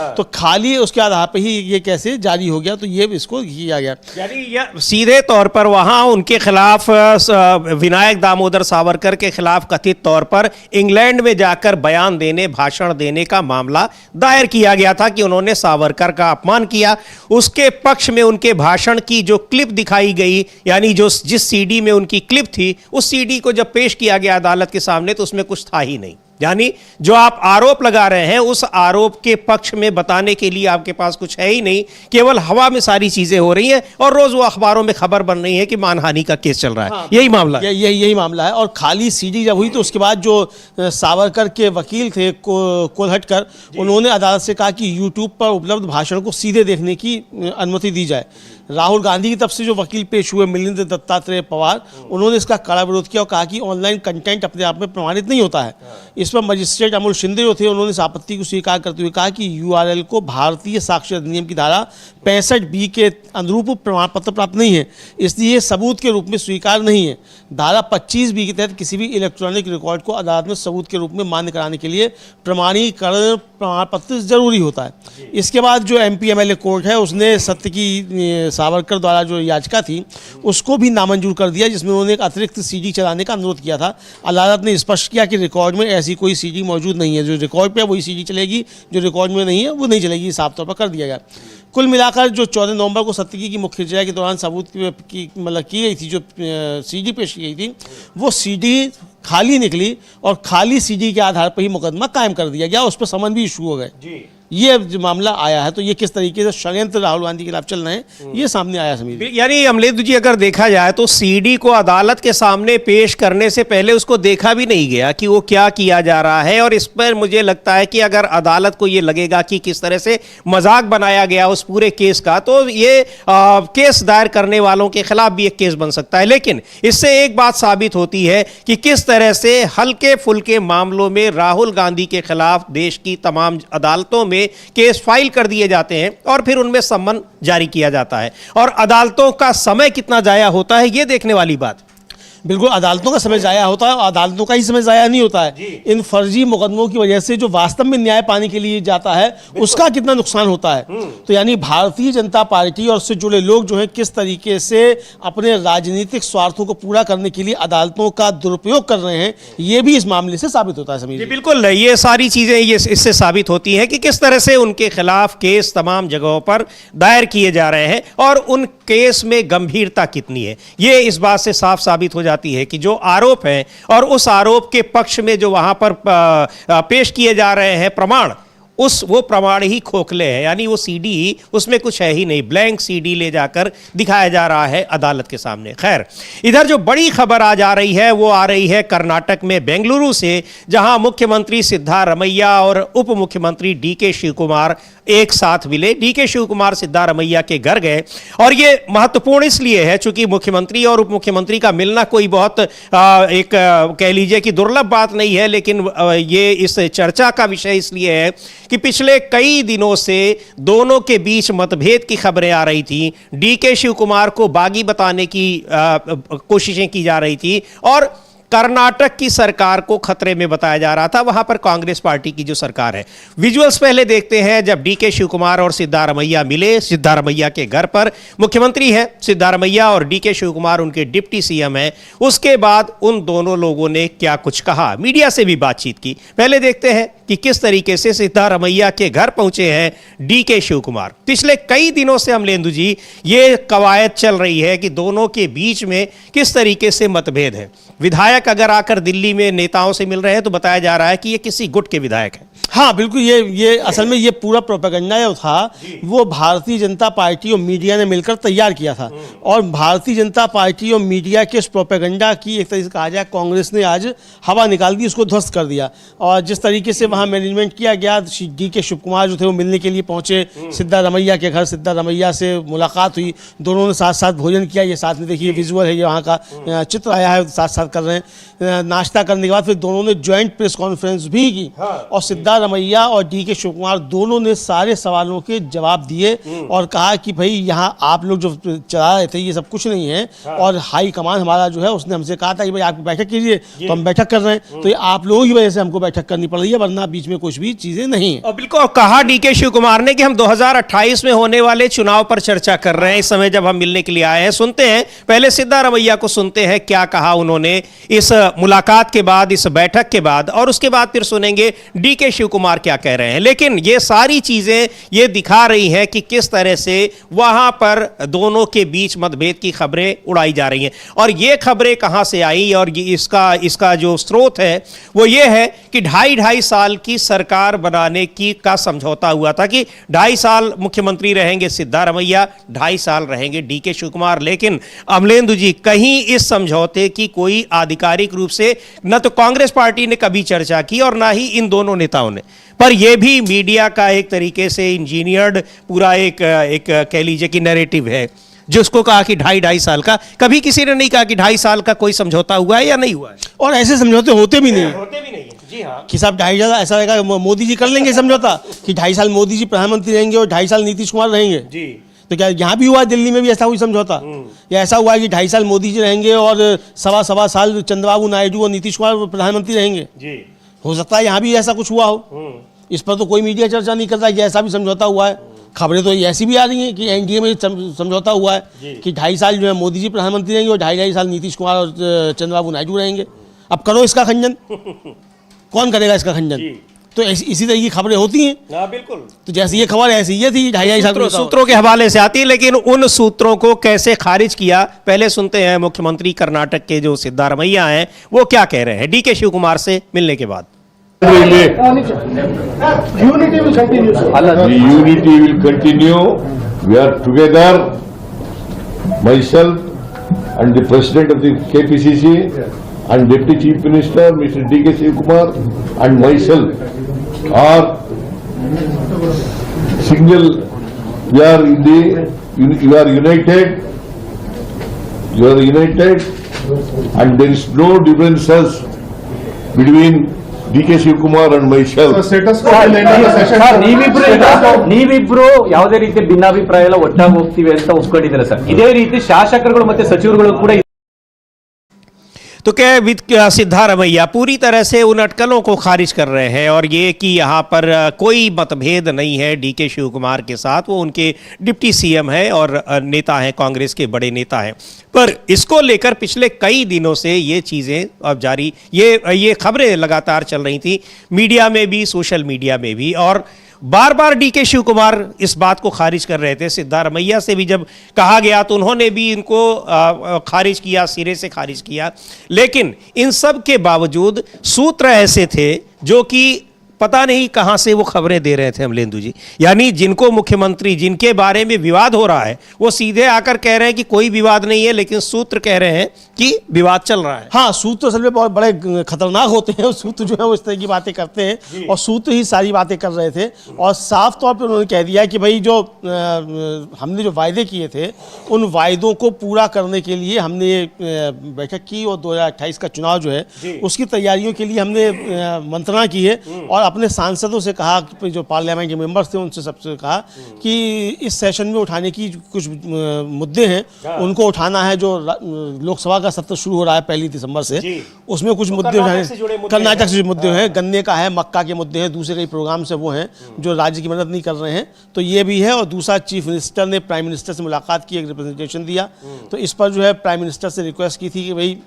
तो खाली उसके आधार पर ही ये कैसे जारी हो गया, तो ये इसको किया गया। यानी यह सीधे तौर पर वहां उनके खिलाफ विनायक दामोदर सावरकर के खिलाफ कथित तौर पर इंग्लैंड में जाकर बयान देने, भाषण देने का मामला दायर किया गया था कि उन्होंने सावरकर का अपमान किया। उसके पक्ष में उनके भाषण की जो क्लिप दिखाई गई, यानी जो जिस सीडी में उनकी क्लिप थी, उस सीडी को जब पेश किया गया अदालत के सामने तो उसमें कुछ था ही नहीं। यानी जो आप आरोप लगा रहे हैं उस आरोप के पक्ष में बताने के लिए आपके पास कुछ है ही नहीं, केवल हवा में सारी चीजें हो रही हैं और रोज वो अखबारों में खबर बन रही है कि मानहानि का केस चल रहा है। हाँ, यही मामला है। यही मामला है। और खाली सीडी जब हुई तो उसके बाद जो सावरकर के वकील थे कोल्हटकर, उन्होंने अदालत से कहा कि यूट्यूब पर उपलब्ध भाषण को सीधे देखने की अनुमति दी जाए। राहुल गांधी की तरफ से जो वकील पेश हुए मिलिंद दत्तात्रेय पवार, उन्होंने इसका कड़ा विरोध किया और कहा कि ऑनलाइन कंटेंट अपने आप में प्रमाणित नहीं होता है। इस पर मजिस्ट्रेट अमोल शिंदे जो थे, उन्होंने इस आपत्ति को स्वीकार करते हुए कहा कि यूआरएल को भारतीय साक्ष्य अधिनियम की धारा 65B के अनुरूप प्रमाण पत्र प्राप्त नहीं है, इसलिए सबूत के रूप में स्वीकार नहीं है। धारा 25B के तहत किसी भी इलेक्ट्रॉनिक रिकॉर्ड को अदालत में सबूत के रूप में मान्य कराने के लिए प्रमाणीकरण प्रमाण पत्र जरूरी होता है। इसके बाद जो MP MLA कोर्ट है, उसने सत्य की सावरकर द्वारा जो याचिका थी उसको भी नामंजूर कर दिया, जिसमें उन्होंने एक अतिरिक्त सीडी चलाने का अनुरोध किया था। अदालत ने स्पष्ट किया कि रिकॉर्ड में ऐसी कोई सीडी मौजूद नहीं है, जो रिकॉर्ड पे वही सीडी चलेगी, जो रिकॉर्ड में नहीं है वो नहीं चलेगी, साफ तौर पर कर दिया गया। कुल मिलाकर जो 14 नवंबर को सत्य की मुख्य चर्चा के दौरान सबूत की मतलब की गई थी, जो सीडी पेश की गई थी, वो सीडी खाली निकली और खाली सीडी के आधार पर ही मुकदमा कायम कर दिया गया, उस पर समन भी इशू हो गए। ये जो मामला आया है, तो ये किस तरीके से षड्यंत्र राहुल गांधी के खिलाफ चल रहे हैं, ये सामने आया समीर। यानी अमलेंदु जी, अगर देखा जाए तो सीडी को अदालत के सामने पेश करने से पहले उसको देखा भी नहीं गया कि वो क्या किया जा रहा है। और इस पर मुझे लगता है कि अगर अदालत को ये लगेगा कि किस तरह से मजाक बनाया गया उस पूरे केस का, तो ये केस दायर करने वालों के खिलाफ भी एक केस बन सकता है। लेकिन इससे एक बात साबित होती है कि किस तरह से हल्के फुल्के मामलों में राहुल गांधी के खिलाफ देश की तमाम अदालतों में केस फाइल कर दिए जाते हैं और फिर उनमें सम्मन जारी किया जाता है। और अदालतों का समय कितना जाया होता है, यह देखने वाली बात। बिल्कुल, अदालतों का समय जाया होता है और अदालतों का ही समय जाया नहीं होता है। इन फर्जी मुकदमों की वजह से जो वास्तव में न्याय पाने के लिए जाता है उसका कितना नुकसान होता है। तो यानी भारतीय जनता पार्टी और उससे जुड़े लोग जो है किस तरीके से अपने राजनीतिक स्वार्थों को पूरा करने के लिए अदालतों का दुरुपयोग कर रहे हैं, ये भी इस मामले से साबित होता है समीर जी। बिल्कुल, ये सारी चीजें ये इससे साबित होती हैं कि किस तरह से उनके खिलाफ केस तमाम जगहों पर दायर किए जा रहे हैं और उन केस में गंभीरता कितनी है, ये इस बात से साफ साबित हो जाती है कि जो आरोप है और उस आरोप के पक्ष में जो वहां पर पेश किए जा रहे हैं प्रमाण, वो प्रमाण ही खोखले हैं। यानी वो सीडी, उसमें कुछ है ही नहीं, ब्लैंक सीडी ले जाकर दिखाया जा रहा है अदालत के सामने। खैर, इधर जो बड़ी खबर आज आ रही है वो आ रही है कर्नाटक में बेंगलुरु से, जहां मुख्यमंत्री सिद्धारमैया और उप मुख्यमंत्री DK शिवकुमार एक साथ मिले। DK शिवकुमार सिद्धारमैया के घर गए और ये महत्वपूर्ण इसलिए है चूंकि मुख्यमंत्री और उप मुख्यमंत्री का मिलना कोई बहुत एक कह लीजिए कि दुर्लभ बात नहीं है, लेकिन ये इस चर्चा का विषय इसलिए है कि पिछले कई दिनों से दोनों के बीच मतभेद की खबरें आ रही थी। DK शिवकुमार को बागी बताने की कोशिशें की जा रही थी और कर्नाटक की सरकार को खतरे में बताया जा रहा था, वहां पर कांग्रेस पार्टी की जो सरकार है। विजुअल्स पहले देखते हैं जब DK शिवकुमार और सिद्धारमैया मिले सिद्धारमैया के घर पर। मुख्यमंत्री हैं सिद्धारमैया और DK शिवकुमार उनके डिप्टी CM हैं। उसके बाद उन दोनों लोगों ने क्या कुछ कहा, मीडिया से भी बातचीत की। पहले देखते हैं कि किस तरीके से सिद्धारमैया के घर पहुंचे हैं DK शिवकुमार। पिछले कई दिनों से अमलेंदु जी ये कवायद चल रही है कि दोनों के बीच में किस तरीके से मतभेद है। विधायक अगर आकर दिल्ली में नेताओं से मिल रहे हैं तो बताया जा रहा है कि ये किसी गुट के विधायक हैं। हाँ बिल्कुल, ये असल में ये पूरा प्रोपेगेंडा जो था वो भारतीय जनता पार्टी और मीडिया ने मिलकर तैयार किया था और भारतीय जनता पार्टी और मीडिया के इस प्रोपेगेंडा की एक तरीके से कहा जाए कांग्रेस ने आज हवा निकाल दी, उसको ध्वस्त कर दिया। और जिस तरीके से वहाँ मैनेजमेंट किया गया, DK शिवकुमार जो थे वो मिलने के लिए पहुँचे सिद्धारमैया के घर, सिद्धारमैया से मुलाकात हुई, दोनों ने साथ साथ भोजन किया। ये साथ में देखिए विजुअल है, ये वहाँ का चित्र आया है, साथ साथ कर रहे हैं। नाश्ता करने के बाद फिर दोनों ने ज्वाइंट प्रेस कॉन्फ्रेंस भी की और सिद्धारमैया और DK शिव कुमार दोनों ने सारे सवालों के जवाब दिए और कहा कि भाई यहाँ आप लोग जो चला रहे थे ये सब कुछ नहीं है। और हाई कमान हमारा जो है उसने हमसे कहा था कि भाई आप बैठक कीजिए, तो हम बैठक कर रहे हैं। तो ये आप लोगों की वजह से हमको बैठक करनी पड़ रही है, वरना बीच में कुछ भी चीजें नहीं है। और बिल्कुल कहा DK शिव कुमार ने कि हम 2028 में होने वाले चुनाव पर चर्चा कर रहे हैं इस समय जब हम मिलने के लिए आए हैं। सुनते हैं पहले सिद्धारमैया को, सुनते हैं क्या कहा उन्होंने इस मुलाकात के बाद, इस बैठक के बाद, और उसके बाद फिर सुनेंगे DK शिव कुमार क्या कह रहे हैं। लेकिन ये सारी चीजें ये दिखा रही हैं कि किस तरह से वहां पर दोनों के बीच मतभेद की खबरें उड़ाई जा रही हैं। और ये खबरें कहां से आई और इसका जो स्रोत है वो ये है कि 2.5 साल की सरकार बनाने का समझौता हुआ था कि 2.5 साल मुख्यमंत्री रहेंगे सिद्धारमैया, 2.5 साल रहेंगे DK शिव कुमार। लेकिन अमलेंदु जी, कहीं इस समझौते की कोई आधिकारिक रूप से न तो कांग्रेस पार्टी ने कभी चर्चा की और ना ही इन दोनों नेताओं ने, पर यह भी मीडिया का एक तरीके से इंजीनियर्ड पूरा एक कह लीजिए कि नैरेटिव है जिसको कहा कि 2.5 साल का। कभी किसी ने नहीं कहा कि 2.5 साल का कोई समझौता हुआ है या नहीं हुआ है, और ऐसे समझौते होते भी नहीं है। होते भी नहीं है। जी हाँ, कि साहब 2.5 साल ऐसा रहेगा, मोदी जी कर लेंगे समझौता कि 2.5 साल मोदी जी प्रधानमंत्री रहेंगे और 2.5 साल नीतीश कुमार रहेंगे जी। तो क्या यहाँ भी हुआ, दिल्ली में भी ऐसा हुई समझौता? या ऐसा हुआ है कि 2.5 साल मोदी जी रहेंगे और सवा साल चंद्रबाबू नायडू और नीतीश कुमार प्रधानमंत्री रहेंगे? जी, हो सकता है यहाँ भी ऐसा कुछ हुआ हो। इस पर तो कोई मीडिया चर्चा नहीं करता कि ऐसा भी समझौता हुआ है। खबरें तो ऐसी भी आ रही हैं कि NDA में समझौता हुआ है कि 2.5 साल जो है मोदी जी प्रधानमंत्री रहेंगे और 2.5 साल नीतीश कुमार और चंद्रबाबू नायडू रहेंगे। अब करो इसका खंडन, कौन करेगा इसका खंडन? तो इसी तरह की खबरें होती हैं। हाँ बिल्कुल। तो जैसे ये खबर ऐसी ये थी 2.5 साल सूत्रों के हवाले से आती है, लेकिन उन सूत्रों को कैसे खारिज किया, पहले सुनते हैं मुख्यमंत्री कर्नाटक के जो सिद्धारमैया हैं वो क्या कह रहे हैं DK शिव कुमार से मिलने के बाद। Unity will continue, sir. The unity will continue. We are together, myself and the President of the KPCC and Deputy Chief Minister, Mr. DK Shiv Kumar and myself are single. We are you are united. You are united and there is no differences between DK Shiv Kumar and myself. ನೀವಿಬ್ರು ಯಾವುದೇ ರೀತಿ ಭಿನ್ನಾಭಿಪ್ರಾಯ ಎಲ್ಲ ಒಟ್ಟಾಗಿ ಹೋಗ್ತೀವಿ ಅಂತ ಒಪ್ಕೊಂಡಿದ್ದಾರೆ sir. ಇದೇ ರೀತಿ ಶಾಸಕರುಗಳು ಮತ್ತೆ ಸಚಿವರುಗಳು ಕೂಡ तो क्या सिद्धारमैया पूरी तरह से उन अटकलों को खारिज कर रहे हैं और ये कि यहाँ पर कोई मतभेद नहीं है DK शिव कुमार के साथ, वो उनके डिप्टी CM है और नेता हैं, कांग्रेस के बड़े नेता हैं। पर इसको लेकर पिछले कई दिनों से ये चीज़ें अब जारी, ये खबरें लगातार चल रही थी मीडिया में भी, सोशल मीडिया में भी, और बार बार DK शिव कुमार इस बात को खारिज कर रहे थे। सिद्धारमैया से भी जब कहा गया तो उन्होंने भी इनको खारिज किया, सिरे से खारिज किया। लेकिन इन सब के बावजूद सूत्र ऐसे थे जो कि पता नहीं कहां से वो खबरें दे रहे थे अमलेंदु जी। यानी जिनको मुख्यमंत्री, जिनके बारे में विवाद हो रहा है, वो सीधे आकर कह रहे हैं कि कोई विवाद नहीं है, लेकिन सूत्र कह रहे हैं कि विवाद चल रहा है। हाँ, सूत्र असल में बहुत बड़े खतरनाक होते हैं। सूत्र जो है वो इस तरह की बातें करते हैं और सूत्र ही सारी बातें कर रहे थे और साफ तौर पर उन्होंने कह दिया कि भाई जो हमने जो वायदे किए थे उन वायदों को पूरा करने के लिए हमने बैठक की और 2028 का चुनाव जो है उसकी तैयारियों के लिए हमने मंत्रणा की है और अपने सांसदों से कहा कि जो पार्लियामेंट के मेंबर्स थे उनसे सबसे कहा कि इस सेशन में उठाने की कुछ मुद्दे हैं उनको उठाना है। जो लोकसभा का सत्र शुरू हो रहा है 1 दिसंबर से, उसमें कुछ मुद्दे उठाने, कर्नाटक से जो मुद्दे हैं, गन्ने का है, मक्का के मुद्दे हैं, दूसरे कई प्रोग्राम से वो हैं जो राज्य की मदद नहीं कर रहे हैं, तो ये भी है। और दूसरा, चीफ मिनिस्टर ने प्राइम मिनिस्टर से मुलाकात की, एक रिप्रेजेंटेशन दिया, तो इस पर जो है प्राइम मिनिस्टर से रिक्वेस्ट की थी कि भाई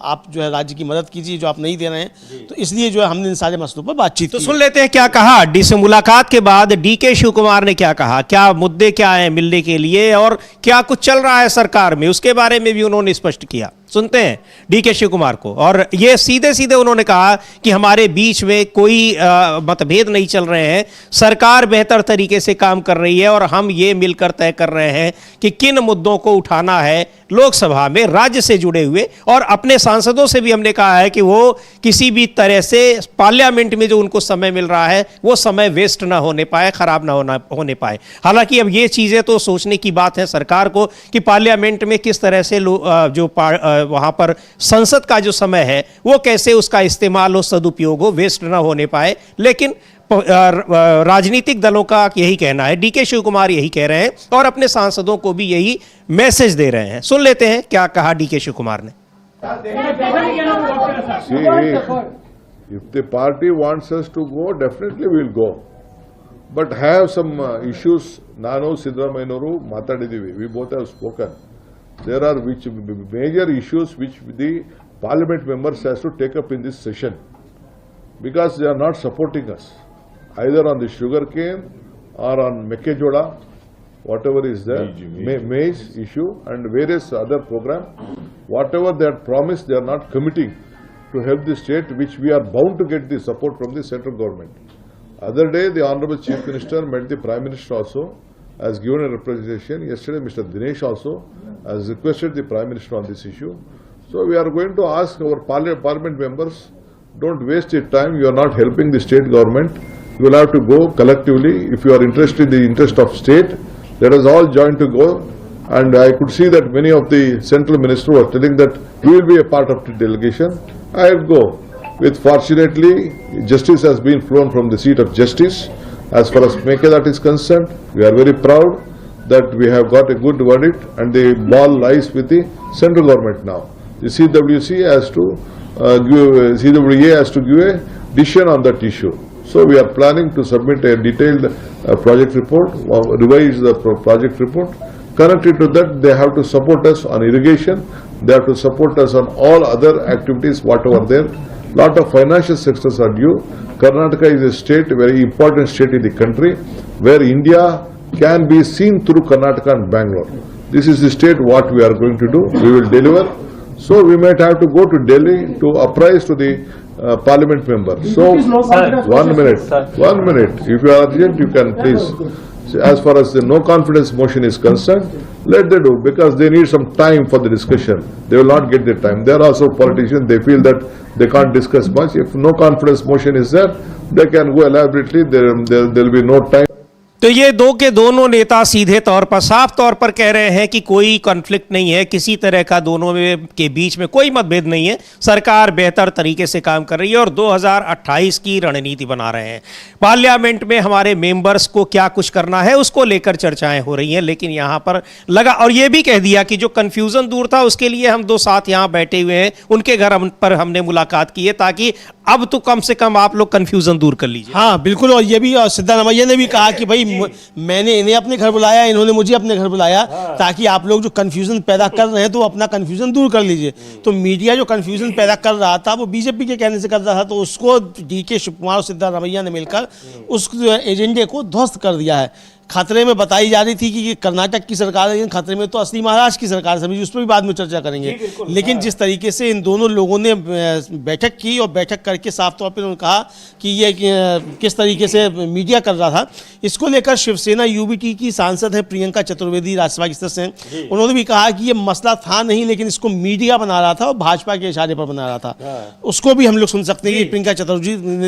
आप जो है राज्य की मदद कीजिए जो आप नहीं दे रहे हैं। तो इसलिए जो है हमने इन सारे मसलों पर बातचीत तो सुन लेते हैं क्या कहा से मुलाकात के बाद DK शिव कुमार ने, क्या कहा, क्या मुद्दे क्या हैं मिलने के लिए और क्या कुछ चल रहा है सरकार में, उसके बारे में भी उन्होंने स्पष्ट किया। सुनते हैं DK शिव कुमार को। और ये सीधे सीधे उन्होंने कहा कि हमारे बीच में कोई मतभेद नहीं चल रहे हैं, सरकार बेहतर तरीके से काम कर रही है और हम ये मिलकर तय कर रहे हैं कि किन मुद्दों को उठाना है लोकसभा में राज्य से जुड़े हुए। और अपने सांसदों से भी हमने कहा है कि वो किसी भी तरह से पार्लियामेंट में जो उनको समय मिल रहा है वो समय वेस्ट ना होने पाए, खराब ना होने पाए। हालांकि अब ये चीज़ें तो सोचने की बात है सरकार को कि पार्लियामेंट में किस तरह से वहाँ पर संसद का जो समय है वो कैसे उसका इस्तेमाल हो, सदुपयोग हो, वेस्ट ना होने पाए। लेकिन राजनीतिक दलों का यही कहना है, डीके शिव कुमार यही कह रहे हैं और अपने सांसदों को भी यही मैसेज दे रहे हैं। सुन लेते हैं क्या कहा डीके शिव कुमार ने। See, if the party wants us to go, definitely we'll go. But have some issues. Nanu Siddaramayanuru matadidivi. We both have spoken. There are major issues which the parliament members has to take up in this session, because they are not supporting us either on the sugarcane or on Mekkejoda, whatever is there, maize issue and various other program. Whatever they had promised, they are not committing to help the state, which we are bound to get the support from the central government. Other day, the Honorable Chief Minister met the Prime Minister also, has given a representation. Yesterday, Mr. Dinesh also has requested the Prime Minister on this issue. So we are going to ask our parliament members, don't waste your time. You are not helping the state government. You will have to go collectively. If you are interested in the interest of state, let us all join to go. And I could see that many of the central ministers were telling that we will be a part of the delegation. I will go. Fortunately, justice has been flown from the seat of justice. As far as Mekkejoda is concerned, we are very proud that we have got a good verdict and the ball lies with the central government now. The CWA has to give a decision on that issue. So we are planning to submit a detailed project report, revise the project report. Connected to that, they have to support us on irrigation. They have to support us on all other activities, whatever there. Lot of financial sectors are due. Karnataka is a state, a very important state in the country, where India can be seen through Karnataka and Bangalore. This is the state what we are going to do. We will deliver. So we might have to go to Delhi to apprise to the parliament members. So, 1 minute. If you are urgent, you can please. As far as the no confidence motion is concerned, let them do, because they need some time for the discussion. They will not get the time. They are also politicians. They feel that they can't discuss much. If no confidence motion is there, they can go elaborately. There will be no time. तो ये दो के दोनों नेता सीधे तौर पर, साफ तौर पर कह रहे हैं कि कोई कॉन्फ्लिक्ट नहीं है, किसी तरह का दोनों के बीच में कोई मतभेद नहीं है। सरकार बेहतर तरीके से काम कर रही है और 2028 की रणनीति बना रहे हैं। पार्लियामेंट में हमारे मेंबर्स को क्या कुछ करना है उसको लेकर चर्चाएं हो रही हैं। लेकिन यहाँ पर लगा और ये भी कह दिया कि जो कन्फ्यूजन दूर था उसके लिए हम दो साथ यहाँ बैठे हुए हैं, उनके घर पर हमने मुलाकात की है, ताकि अब तो कम से कम आप लोग कन्फ्यूजन दूर कर लीजिए। हाँ बिल्कुल। और ये भी सिद्धारमैया ने भी कहा कि भाई मैंने इन्हें अपने घर बुलाया, इन्होंने मुझे अपने घर बुलाया, ताकि आप लोग जो कंफ्यूजन पैदा कर रहे हैं तो अपना कंफ्यूजन दूर कर लीजिए। तो मीडिया जो कंफ्यूजन पैदा कर रहा था वो बीजेपी के कहने से कर रहा था, तो उसको डीके शिव कुमार और सिद्धारमैया ने मिलकर उस एजेंडे को ध्वस्त कर दिया है। खतरे में बताई जा रही थी कि कर्नाटक की सरकार है, लेकिन खतरे में तो असली महाराष्ट्र की सरकार समझी, उस पर भी बाद में चर्चा करेंगे। लेकिन जिस तरीके से इन दोनों लोगों ने बैठक की और बैठक करके साफ तौर पर उन्होंने कहा कि ये किस तरीके से मीडिया कर रहा था, इसको लेकर शिवसेना यूबीटी की सांसद है प्रियंका चतुर्वेदी, राज्यसभा की सदस्य हैं, उन्होंने भी कहा कि ये मसला था नहीं, लेकिन इसको मीडिया बना रहा था और भाजपा के इशारे पर बना रहा था। उसको भी हम लोग सुन सकते हैं कि प्रियंका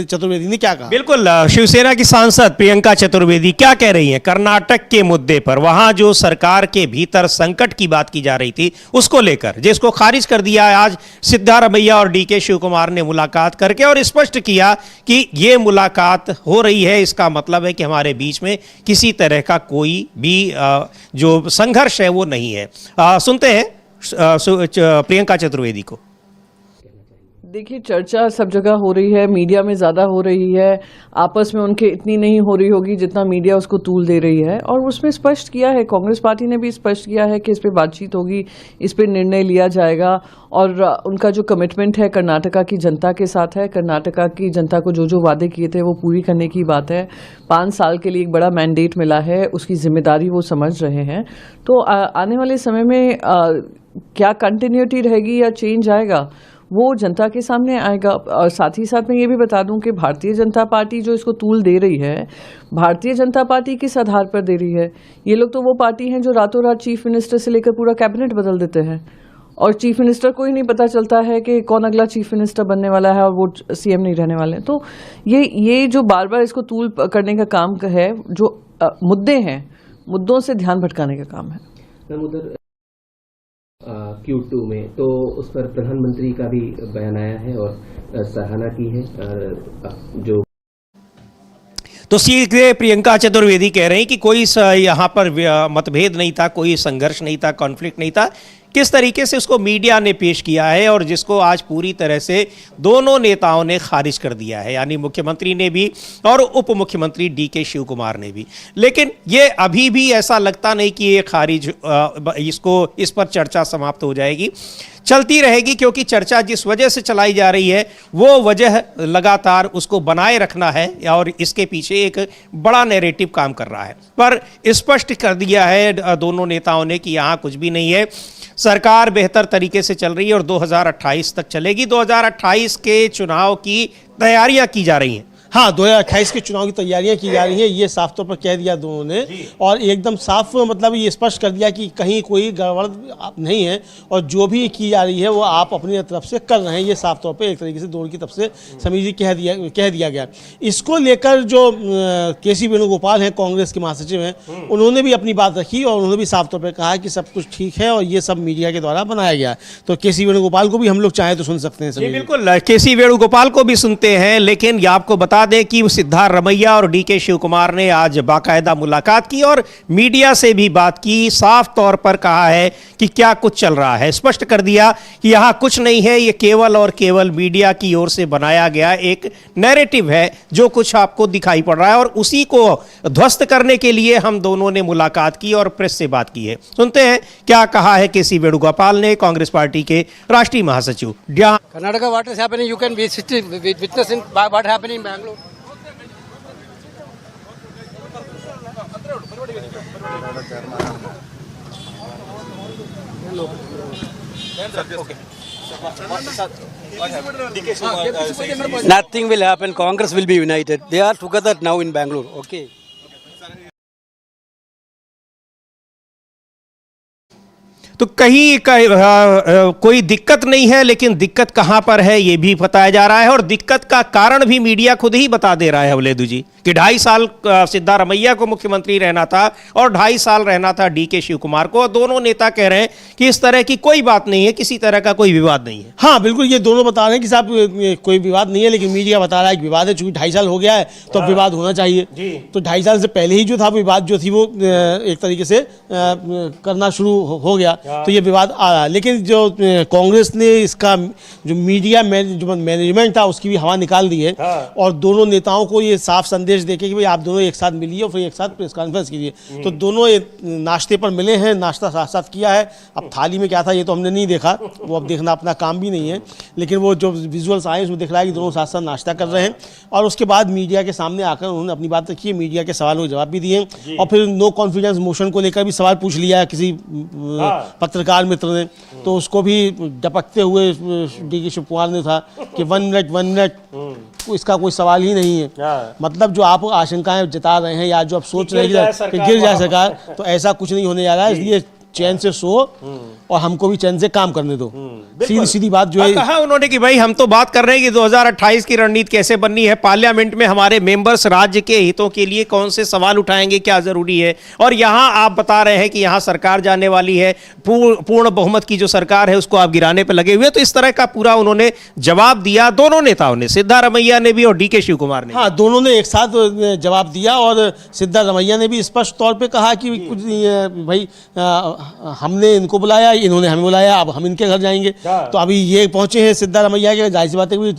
चतुर्वेदी ने क्या कहा। बिल्कुल, शिवसेना की सांसद प्रियंका चतुर्वेदी क्या कह रही हैं कर्नाटक के मुद्दे पर, वहां जो सरकार के भीतर संकट की बात की जा रही थी उसको लेकर, जिसको खारिज कर दिया आज सिद्धारमैया और डीके शिव कुमार ने मुलाकात करके, और स्पष्ट किया कि ये मुलाकात हो रही है, इसका मतलब है कि हमारे बीच में किसी तरह का कोई भी जो संघर्ष है वो नहीं है। सुनते हैं प्रियंका चतुर्वेदी को। देखिए, चर्चा सब जगह हो रही है, मीडिया में ज़्यादा हो रही है, आपस में उनके इतनी नहीं हो रही होगी जितना मीडिया उसको तूल दे रही है। और उसमें स्पष्ट किया है, कांग्रेस पार्टी ने भी स्पष्ट किया है कि इस पे बातचीत होगी, इस पे निर्णय लिया जाएगा, और उनका जो कमिटमेंट है कर्नाटका की जनता के साथ है। कर्नाटका की जनता को जो जो वादे किए थे वो पूरी करने की बात है। 5 साल के लिए एक बड़ा मैंडेट मिला है, उसकी जिम्मेदारी वो समझ रहे हैं। तो आने वाले समय में क्या कंटिन्यूटी रहेगी या चेंज आएगा वो जनता के सामने आएगा। और साथ ही साथ मैं ये भी बता दूं कि भारतीय जनता पार्टी जो इसको तूल दे रही है, भारतीय जनता पार्टी किस आधार पर दे रही है? ये लोग तो वो पार्टी हैं जो रातों रात चीफ मिनिस्टर से लेकर पूरा कैबिनेट बदल देते हैं, और चीफ मिनिस्टर को ही नहीं पता चलता है कि कौन अगला चीफ मिनिस्टर बनने वाला है, और वो सीएम नहीं रहने वाले हैं। तो ये जो बार बार इसको तूल करने का काम है, जो मुद्दे हैं, मुद्दों से ध्यान भटकाने का काम है। मैम, उधर Q2 में, तो उस पर प्रधानमंत्री का भी बयान आया है और सराहना की है जो। तो सीधे प्रियंका चतुर्वेदी कह रहे हैं कि कोई यहाँ पर मतभेद नहीं था, कोई संघर्ष नहीं था, कॉन्फ्लिक्ट नहीं था। किस तरीके से उसको मीडिया ने पेश किया है और जिसको आज पूरी तरह से दोनों नेताओं ने खारिज कर दिया है, यानी मुख्यमंत्री ने भी और उप मुख्यमंत्री DK शिव कुमार ने भी। लेकिन ये अभी भी ऐसा लगता नहीं कि ये खारिज इस पर चर्चा समाप्त हो जाएगी, चलती रहेगी, क्योंकि चर्चा जिस वजह से चलाई जा रही है वो वजह लगातार उसको बनाए रखना है और इसके पीछे एक बड़ा नैरेटिव काम कर रहा है। पर स्पष्ट कर दिया है दोनों नेताओं ने कि यहाँ कुछ भी नहीं है, सरकार बेहतर तरीके से चल रही है और 2028 तक चलेगी। 2028 के चुनाव की तैयारियां की जा रही हैं। हाँ, 2028 के चुनाव की तैयारियां की जा रही हैं, ये साफ तौर पर कह दिया दोनों ने, और एकदम साफ मतलब ये स्पष्ट कर दिया कि कहीं कोई गड़बड़ नहीं है और जो भी की जा रही है वो आप अपनी तरफ से कर रहे हैं। ये साफ तौर पे एक तरीके से दोनों की तरफ से समीर जी कह दिया गया। इसको लेकर जो KC वेणुगोपाल हैं, कांग्रेस के महासचिव हैं, उन्होंने भी अपनी बात रखी और उन्होंने भी साफ तौर पर कहा कि सब कुछ ठीक है और ये सब मीडिया के द्वारा बनाया गया। तो KC वेणुगोपाल को भी हम लोग चाहें तो सुन सकते हैं। जी बिल्कुल, KC वेणुगोपाल को भी सुनते हैं, लेकिन ये आपको बता दें कि सिद्धार्थ रमैया और DK शिव कुमार ने आज बाकायदा मुलाकात की और मीडिया से भी बात की। साफ तौर पर कहा है कि क्या कुछ चल रहा है, स्पष्ट कर दिया कि यहाँ कुछ नहीं है, ये केवल और केवल मीडिया की ओर से बनाया गया एक नैरेटिव है जो कुछ आपको दिखाई पड़ रहा है, और उसी को ध्वस्त करने के लिए हम दोनों ने मुलाकात की और प्रेस से बात की है। सुनते हैं क्या कहा है KC वेणुगोपाल ने, कांग्रेस पार्टी के राष्ट्रीय महासचिव। Karnataka, what is happening, you can witness in what happening in Bangalore. Nothing will happen. Congress will be united. They are together now in Bangalore. Okay. तो कहीं कोई दिक्कत नहीं है, लेकिन दिक्कत कहां पर है ये भी बताया जा रहा है और दिक्कत का कारण भी मीडिया खुद ही बता दे रहा है अवलेदु जी कि 2.5 साल सिद्धार्थ रमैया को मुख्यमंत्री रहना था और 2.5 साल रहना था DK शिव कुमार को, और दोनों नेता कह रहे हैं कि इस तरह की कोई बात नहीं है, किसी तरह का कोई विवाद नहीं है। हाँ बिल्कुल, ये दोनों बता रहे हैं कि साहब कोई विवाद नहीं है, लेकिन मीडिया बता रहा है कि विवाद है। चूंकि 2.5 साल हो गया है तो अब विवाद होना चाहिए। तो 2.5 साल से पहले ही जो था विवाद जो थी वो एक तरीके से करना शुरू हो गया, तो ये विवाद आ रहा है। लेकिन जो कांग्रेस ने इसका जो मीडिया जो मैनेजमेंट था उसकी भी हवा निकाल दी है और दोनों नेताओं को ये साफ संदेश देके कि भाई आप दोनों एक साथ मिलिए और फिर एक साथ प्रेस कॉन्फ्रेंस कीजिए। तो दोनों नाश्ते पर मिले हैं, नाश्ता साथ साथ किया है। अब थाली में क्या था ये तो हमने नहीं देखा, वो अब देखना अपना काम भी नहीं है, लेकिन वो जो विजुअल्स आए उसमें दिख रहा है कि दोनों साथ साथ नाश्ता कर रहे हैं। और उसके बाद मीडिया के सामने आकर उन्होंने अपनी बात रखी है, मीडिया के सवालों के जवाब भी दिए और फिर नो कॉन्फिडेंस मोशन को लेकर भी सवाल पूछ लिया किसी पत्रकार मित्र ने, तो उसको भी डपकते हुए DK शिव कुमार ने था कि 1 मिनट इसका कोई सवाल ही नहीं है। मतलब जो आप आशंकाएं जता रहे हैं या जो आप सोच रहे हैं कि गिर जाए सरकार, तो ऐसा कुछ नहीं होने जा रहा है। इसलिए चैन से सो और हमको भी चैन से काम करने दो। सीधी सीधी बात जो है कहा उन्होंने कि भाई हम तो बात कर रहे हैं कि 2028 की रणनीति कैसे बननी है, पार्लियामेंट में हमारे मेंबर्स राज्य के हितों के लिए कौन से सवाल उठाएंगे, क्या जरूरी है। और यहां आप बता रहे हैं कि यहां सरकार जाने वाली है, पूर्ण बहुमत की जो सरकार है उसको आप गिराने पर लगे हुए। तो इस तरह का पूरा उन्होंने जवाब दिया दोनों नेताओं ने, सिद्धार्थ रमैया ने भी और DK शिव कुमार ने। हाँ, दोनों ने एक साथ जवाब दिया और सिद्धार्थ रमैया ने भी स्पष्ट तौर पर कहा कि कुछ भाई हमने इनको बुलाया, इन्होंने हमें बुलाया, अब हम इनके घर जाएंगे। तो अभी ये पहुंचे हैं सिद्धार्थ रमैया के, जाहिर सी बात है कि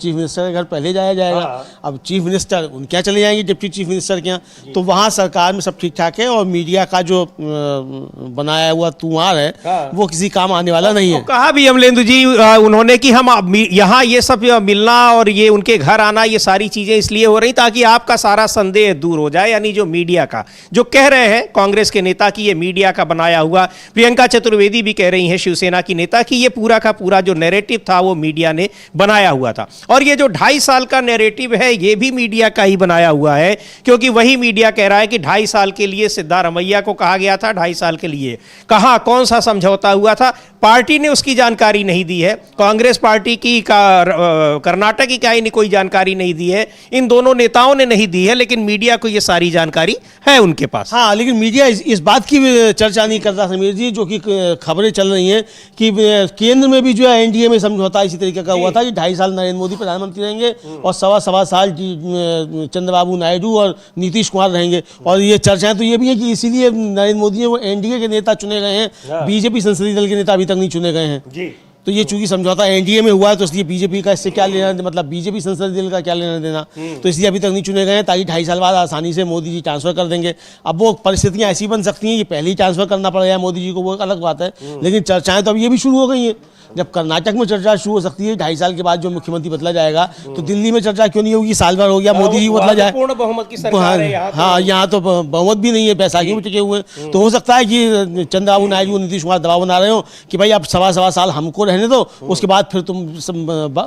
चीफ मिनिस्टर के घर पहले जाया जाएगा। अब चीफ मिनिस्टर उनके यहाँ चले जाएंगे, डिप्टी चीफ मिनिस्टर के यहाँ। तो वहाँ सरकार में सब ठीक ठाक है और मीडिया का जो बनाया हुआ तुआर है वो किसी काम आने वाला नहीं है। कहा भी अमलेंदु जी उन्होंने कि हम यहाँ ये सब मिलना और ये उनके घर आना, ये सारी चीजें इसलिए हो रही ताकि आपका सारा संदेह दूर हो जाए, यानी जो मीडिया का जो कह रहे हैं कांग्रेस के नेता कि ये मीडिया का बनाया हुआ। प्रियंका चतुर्वेदी भी कह रही हैं शिवसेना की नेता कि ये पूरा का पूरा जो नैरेटिव था वो मीडिया ने बनाया हुआ था। और ये जो 2.5 साल का नैरेटिव है ये भी मीडिया का ही बनाया हुआ है, क्योंकि वही मीडिया कह रहा है कि 2.5 साल के लिए सिद्धार्थ रमैया को कहा गया था, 2.5 साल के लिए कहाँ कौन सा समझौता हुआ था, पार्टी ने उसकी जानकारी नहीं दी है। कांग्रेस पार्टी की कर्नाटक की क्या ही कोई जानकारी नहीं दी है, इन दोनों नेताओं ने नहीं दी है, लेकिन मीडिया को ये सारी जानकारी है उनके पास। हाँ, लेकिन मीडिया इस बात की चर्चा नहीं कर चल रहा समीर जी, जो कि खबरें चल रही हैं कि केंद्र में भी जो है एनडीए में समझौता इसी तरीके का हुआ था कि 2.5 साल नरेंद्र मोदी प्रधानमंत्री रहेंगे और सवा साल चंद्रबाबू नायडू और नीतीश कुमार रहेंगे। और ये चर्चाएं तो ये भी है कि इसीलिए नरेंद्र मोदी वो एनडीए के नेता चुने गए हैं, बीजेपी संसदीय दल के नेता अभी तक नहीं चुने गए हैं। तो ये चूंकि समझौता एनडीए में हुआ है तो इसलिए बीजेपी का इससे क्या लेना, मतलब बीजेपी संसदीय दल का क्या लेना देना, तो इसलिए अभी तक नहीं चुने गए हैं, ताकि 2.5 साल बाद आसानी से मोदी जी ट्रांसफर कर देंगे। अब वो परिस्थितियां ऐसी बन सकती हैं कि पहले ही ट्रांसफर करना पड़ गया मोदी जी को, वो अलग बात है, लेकिन चर्चाएं तो अब ये भी शुरू हो गई हैं। जब कर्नाटक में चर्चा शुरू हो सकती है 2.5 साल के बाद जो मुख्यमंत्री बदला जाएगा, तो दिल्ली में चर्चा क्यों नहीं होगी? साल भर हो गया, मोदी जी बदला जाए, पूर्ण बहुमत की सरकार है यहाँ। हाँ, यहाँ तो बहुमत भी नहीं है, बैसाखी में टिके हुए, तो हो सकता है कि चंद्रबाबू नायडू नीतीश कुमार दबाव बना रहे हो कि भाई अब सवा साल हमको रहने दो, उसके बाद फिर तुम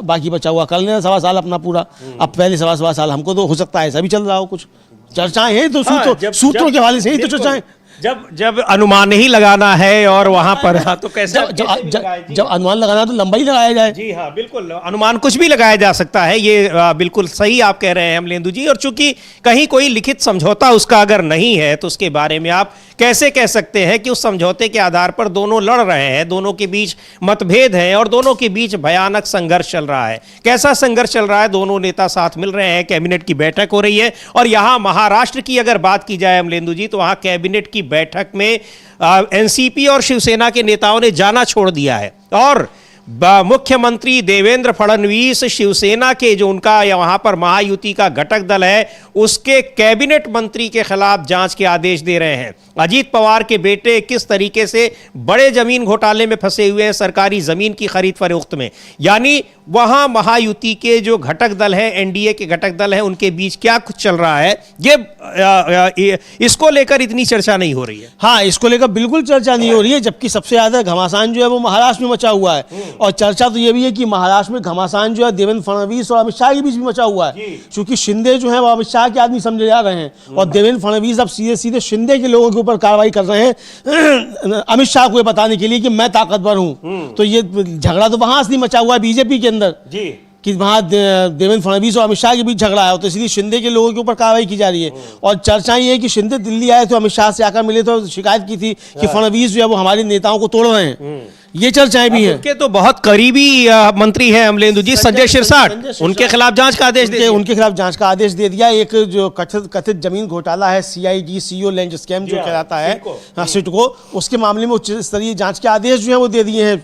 बाकी बचा हुआ कर लेना सवा साल अपना पूरा, अब पहले सवा साल हमको दो। हो सकता है ऐसा भी चल रहा हो, कुछ चर्चाएं हैं तो सूत्रों के हवाले से ही तो चर्चाएं। जब अनुमान ही लगाना है और वहां पर तो कैसे जब अनुमान लगाना तो लंबाई लगाया जाए। जी हाँ, बिल्कुल, अनुमान कुछ भी लगाया जा सकता है, ये बिल्कुल सही आप कह रहे हैं अमलेंदु जी। और चूंकि कहीं कोई लिखित समझौता उसका अगर नहीं है तो उसके बारे में आप कैसे कह सकते हैं कि उस समझौते के आधार पर दोनों लड़ रहे हैं, दोनों के बीच मतभेद है और दोनों के बीच भयानक संघर्ष चल रहा है। कैसा संघर्ष चल रहा है? दोनों नेता साथ मिल रहे हैं, कैबिनेट की बैठक हो रही है। और यहां महाराष्ट्र की अगर बात की जाए अमलेंदु जी, तो वहां कैबिनेट की बैठक में एनसीपी और शिवसेना के नेताओं ने जाना छोड़ दिया है और मुख्यमंत्री देवेंद्र फडणवीस शिवसेना के जो उनका या वहां पर महायुति का घटक दल है उसके कैबिनेट मंत्री के खिलाफ जांच के आदेश दे रहे हैं। अजीत पवार के बेटे किस तरीके से बड़े जमीन घोटाले में फंसे हुए हैं, सरकारी जमीन की खरीद फरोख्त में, यानी वहां महायुति के जो घटक दल है, एनडीए के घटक दल है, उनके बीच क्या कुछ चल रहा है, ये इसको लेकर इतनी चर्चा नहीं हो रही है। हाँ, इसको लेकर बिल्कुल चर्चा नहीं हो रही है, जबकि सबसे ज्यादा घमासान जो है वो महाराष्ट्र में मचा हुआ है। और चर्चा तो ये भी है कि महाराष्ट्र में घमासान जो है देवेंद्र फडणवीस और अमित शाह के बीच भी मचा हुआ है, क्योंकि शिंदे जो है वो अमित शाह के आदमी समझे जा रहे हैं और देवेंद्र फडणवीस अब सीधे सीधे शिंदे के लोगों के ऊपर कार्रवाई कर रहे हैं अमित शाह को ये बताने के लिए कि मैं ताकतवर हूं। तो ये झगड़ा तो वहां असली मचा हुआ है बीजेपी के अंदर कि वहां देवेंद्र फडणवीस और अमित शाह के बीच झगड़ा है, तो इसलिए शिंदे के लोगों के ऊपर कार्रवाई की जा रही है। और चर्चा ये है कि शिंदे दिल्ली आए तो अमित शाह से आकर मिले तो शिकायत की थी कि फडणवीस जो है वो हमारे नेताओं को तोड़ रहे हैं। ये चर्चाएं भी हैं। उनके तो बहुत करीबी मंत्री हैं अमलेंदु जी, संजय सिरसाट, उनके खिलाफ जांच का आदेश उनके खिलाफ जांच का आदेश दे दिया। एक जो कथित जमीन घोटाला है, सीआईडी सीओ लैंड स्कैम जो कहलाता है सिडको, उसके मामले में उच्च स्तरीय जांच के आदेश जो है वो दे दिए हैं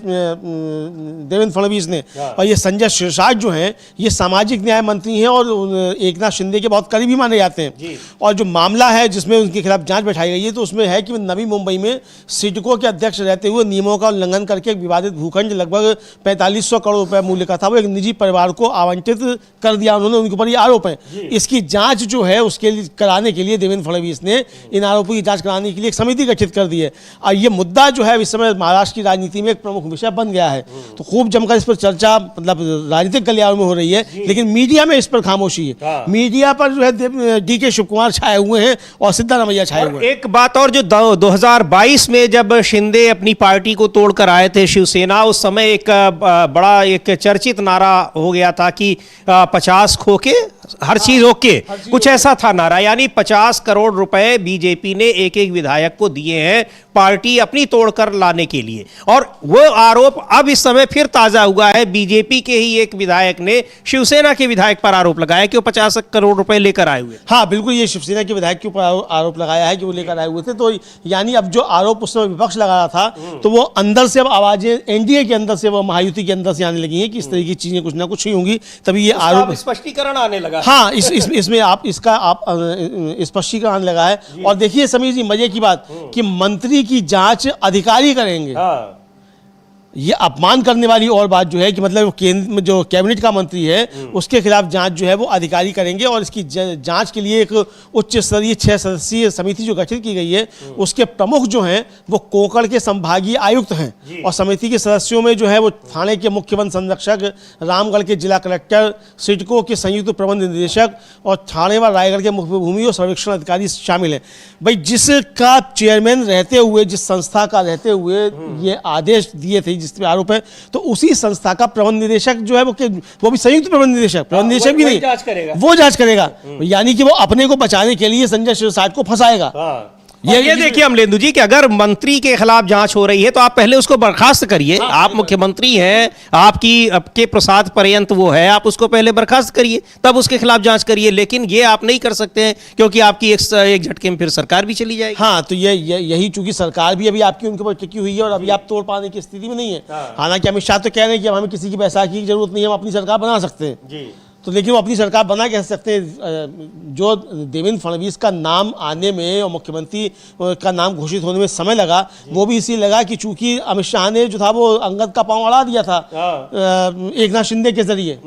देवेंद्र फडणवीस ने। और ये संजय सिरसाट जो हैं ये सामाजिक न्याय मंत्री हैं और एकनाथ शिंदे के बहुत करीबी माने जाते हैं। और जो मामला है जिसमें उनके खिलाफ जांच बैठाई गई है तो उसमें है कि नवी मुंबई में सिडको के अध्यक्ष रहते हुए नियमों का उल्लंघन करके एक विवादित भूखंड लगभग 4500 करोड़ रुपए मूल्य का था वो एक निजी परिवार को आवंटित कर दिया उन्होंने, उनके ऊपर ये आरोप है। इसकी जांच जो है उसके लिए कराने के लिए देवेंद्र फडणवीस ने इन आरोपों की जांच कराने के लिए एक समिति गठित कर दी है। और ये मुद्दा जो है इस समय महाराष्ट्र की राजनीति में एक प्रमुख विषय बन गया है, तो खूब जमकर इस पर चर्चा मतलब राजनीतिक गलियारों में हो रही है, लेकिन मीडिया में इस पर खामोशी है। मीडिया पर जो है डीके शिव कुमार छाए हुए हैं और सिद्धारमैया छाए हुए हैं। एक बात और, जो 2022 में जब शिंदे अपनी पार्टी को तोड़कर आए थे शिवसेना, उस समय एक बड़ा एक चर्चित नारा हो गया था कि 50 खो के हर चीज ओके, कुछ ऐसा था नारा, यानी 50 करोड़ रुपए बीजेपी ने एक एक विधायक को दिए हैं पार्टी अपनी तोड़कर लाने के लिए। और वो आरोप अब इस समय फिर ताजा हुआ है, बीजेपी के ही एक विधायक ने शिवसेना के विधायक पर आरोप लगाया कि वो 50 करोड़ रुपए लेकर आए हुए। हाँ बिल्कुल, ये शिवसेना के विधायक के ऊपर आरोप लगाया है कि वो लेकर आए हुए थे। तो यानी अब जो आरोप उस समय विपक्ष लगा रहा था तो वो अंदर से अब आवाजें एनडीए के अंदर से, वो महायुति के अंदर से आने लगी हैं कि इस तरह की चीजें कुछ ना कुछ ही होंगी, तभी ये आरोप स्पष्टीकरण आने लगा। हाँ, इसमें आप इसका आप स्पष्टीकरण लगा है। और देखिए समीर जी, मजे की बात कि मंत्री की जांच अधिकारी करेंगे। ये अपमान करने वाली और बात जो है कि मतलब केंद्र में जो कैबिनेट का मंत्री है उसके खिलाफ जांच जो है वो अधिकारी करेंगे। और इसकी जांच के लिए एक उच्च स्तरीय 6 सदस्यीय समिति जो गठित की गई है उसके प्रमुख जो हैं वो कोंकण के संभागीय आयुक्त हैं। और समिति के सदस्यों में जो है वो थाने के मुख्य वन संरक्षक, रामगढ़ के जिला कलेक्टर, सिडको के संयुक्त प्रबंध निदेशक और थाने व रायगढ़ के मुख्य भूमि और सर्वेक्षण अधिकारी शामिल हैं। भाई, जिसका चेयरमैन रहते हुए, जिस संस्था का रहते हुए ये आदेश दिए थे जिस पे आरोप है, तो उसी संस्था का प्रबंध निदेशक जो है वो भी संयुक्त प्रबंध निदेशक भी नहीं, वो जांच करेगा। यानी कि वो अपने को बचाने के लिए संजय सिरसाट को फंसाएगा। ये देखिए अमलेंदु जी कि अगर मंत्री के खिलाफ जांच हो रही है तो आप पहले उसको बर्खास्त करिए। आप मुख्यमंत्री हैं, आपके प्रसाद पर्यंत वो है, आप उसको पहले बर्खास्त करिए, तब उसके खिलाफ जांच करिए। लेकिन ये आप नहीं कर सकते हैं क्योंकि आपकी एक झटके में फिर सरकार भी चली जाएगी। हाँ, तो यही चूंकि सरकार भी अभी आपकी उनके ऊपर टिकी हुई है और अभी आप तोड़ पाने की स्थिति में नहीं है। हालांकि अमित शाह तो कह रहे हैं कि अब हमें किसी की बैसाखी की जरूरत नहीं है, हम अपनी सरकार बना सकते हैं जी। तो लेकिन वो अपनी सरकार बना कह सकते हैं। जो देवेंद्र फडणवीस का नाम आने में और मुख्यमंत्री का नाम घोषित होने में समय लगा, वो भी इसलिए लगा कि चूंकि अमित शाह ने जो था वो अंगद का पांव अड़ा दिया था एकनाथ शिंदे के जरिए,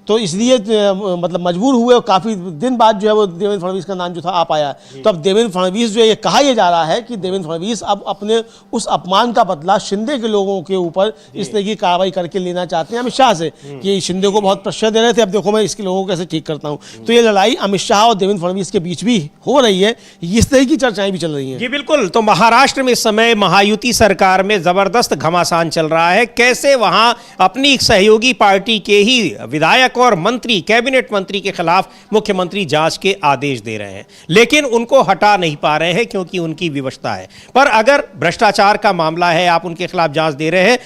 तो इसलिए मतलब मजबूर हुए और काफ़ी दिन बाद जो है वो देवेंद्र फडणवीस का नाम जो था आ पाया। तो अब देवेंद्र फडणवीस जो ये कहा यह जा रहा है कि देवेंद्र फडणवीस अब अपने उस अपमान का बदला शिंदे के लोगों के ऊपर इस तरह की कार्रवाई करके लेना चाहते हैं अमित शाह से, कि शिंदे को बहुत प्रेशर दे रहे थे, अब देखो मैं इसके लोगों को कैसे ठीक करता हूँ। तो ये लड़ाई अमित शाह और देवेंद्र फडणवीस के बीच भी हो रही है, इस तरह की चर्चाएं भी चल रही हैं। जी बिल्कुल। तो महाराष्ट्र में इस समय महायुति सरकार में जबरदस्त घमासान चल रहा है। कैसे वहां अपनी सहयोगी पार्टी के ही विधायक और मंत्री, कैबिनेट मंत्री के खिलाफ मुख्यमंत्री जांच के आदेश दे रहे हैं, लेकिन उनको हटा नहीं पा रहे हैं क्योंकि उनकी विवशता है। पर अगर भ्रष्टाचार का मामला है, आप उनके खिलाफ जांच दे रहे हैं,